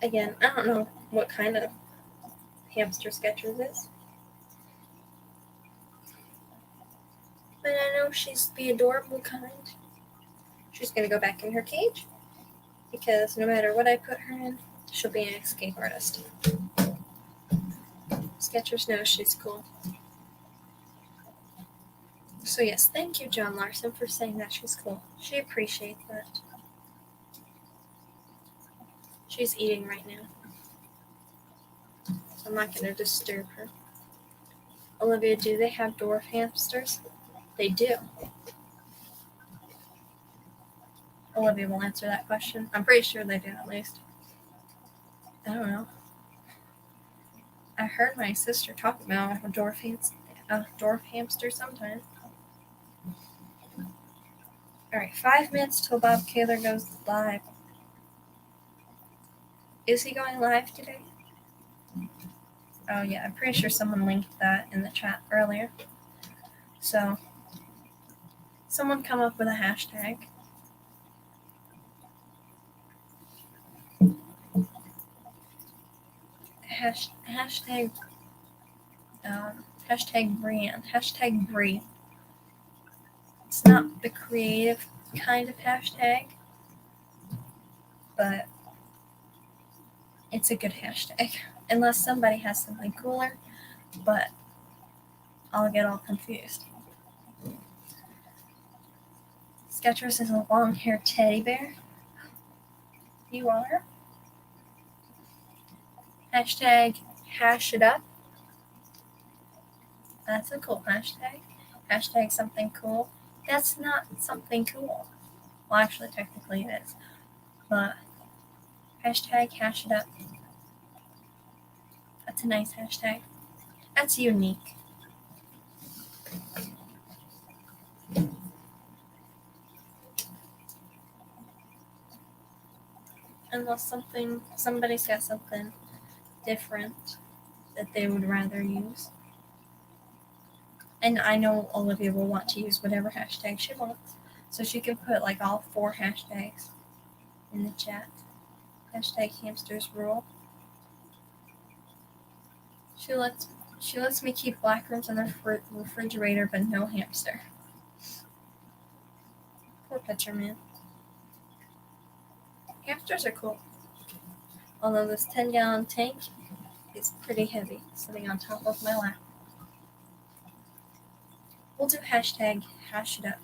Again, I don't know what kind of hamster Skechers is. But I know she's the adorable kind. She's going to go back in her cage. Because no matter what I put her in, she'll be an escape artist. Skechers knows she's cool. So yes, thank you, John Larson, for saying that she's cool. She appreciates that. She's eating right now. So I'm not going to disturb her. Olivia, do they have dwarf hamsters? They do. Olivia will answer that question. I'm pretty sure they do, at least. I don't know. I heard my sister talk about a dwarf hamster sometime. Alright, 5 minutes till Bob Kaler goes live. Is he going live today? Oh yeah, I'm pretty sure someone linked that in the chat earlier. So, someone come up with a hashtag. Hashtag brand. Hashtag Brie. It's not the creative kind of hashtag, but it's a good hashtag. Unless somebody has something cooler, but I'll get all confused. Skechers is a long-haired teddy bear. You are. Hashtag hash it up. That's a cool hashtag. Hashtag something cool. That's not something cool. Well, actually, technically it is. But hashtag hash it up. That's a nice hashtag. That's unique. Unless somebody's got something different that they would rather use. And I know Olivia will want to use whatever hashtag she wants. So she can put like all 4 hashtags in the chat. Hashtag hamsters rule. She lets me keep black rooms in the refrigerator, but no hamster. Poor Picture Man. Hamsters are cool. Although this 10-gallon tank is pretty heavy, sitting on top of my lap. We'll do hashtag hash it up.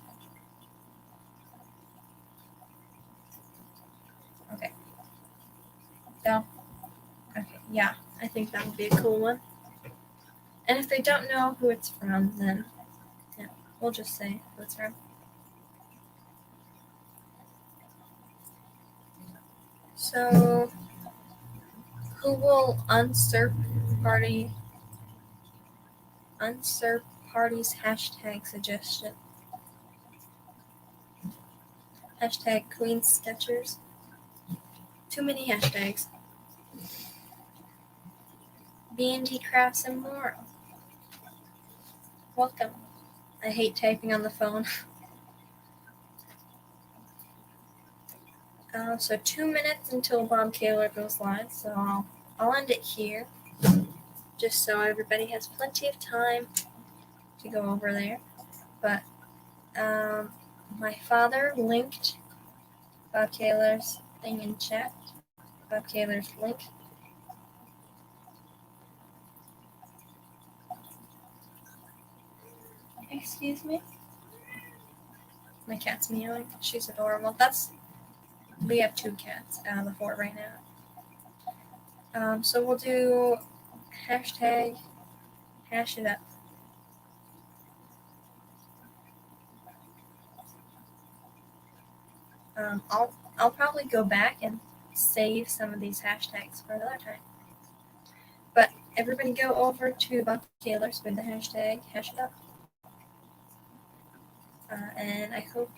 Okay. No. Okay, yeah, I think that would be a cool one. And if they don't know who it's from, then yeah, we'll just say who it's from. So, who will usurp party's hashtag suggestion? Hashtag Queen Sketchers. Too many hashtags. B&D Crafts and more. Welcome. I hate typing on the phone. So 2 minutes until Bob Kaler goes live, so I'll end it here, just so everybody has plenty of time to go over there. But my father linked Bob Kaler's thing in chat. Bob Kaler's link. Excuse me? My cat's meowing. She's adorable. We have 2 cats out of the 4 right now. So we'll do hashtag hash it up. I'll probably go back and save some of these hashtags for another time. But everybody go over to Bob Kaler's with the hashtag hash it up. And I hope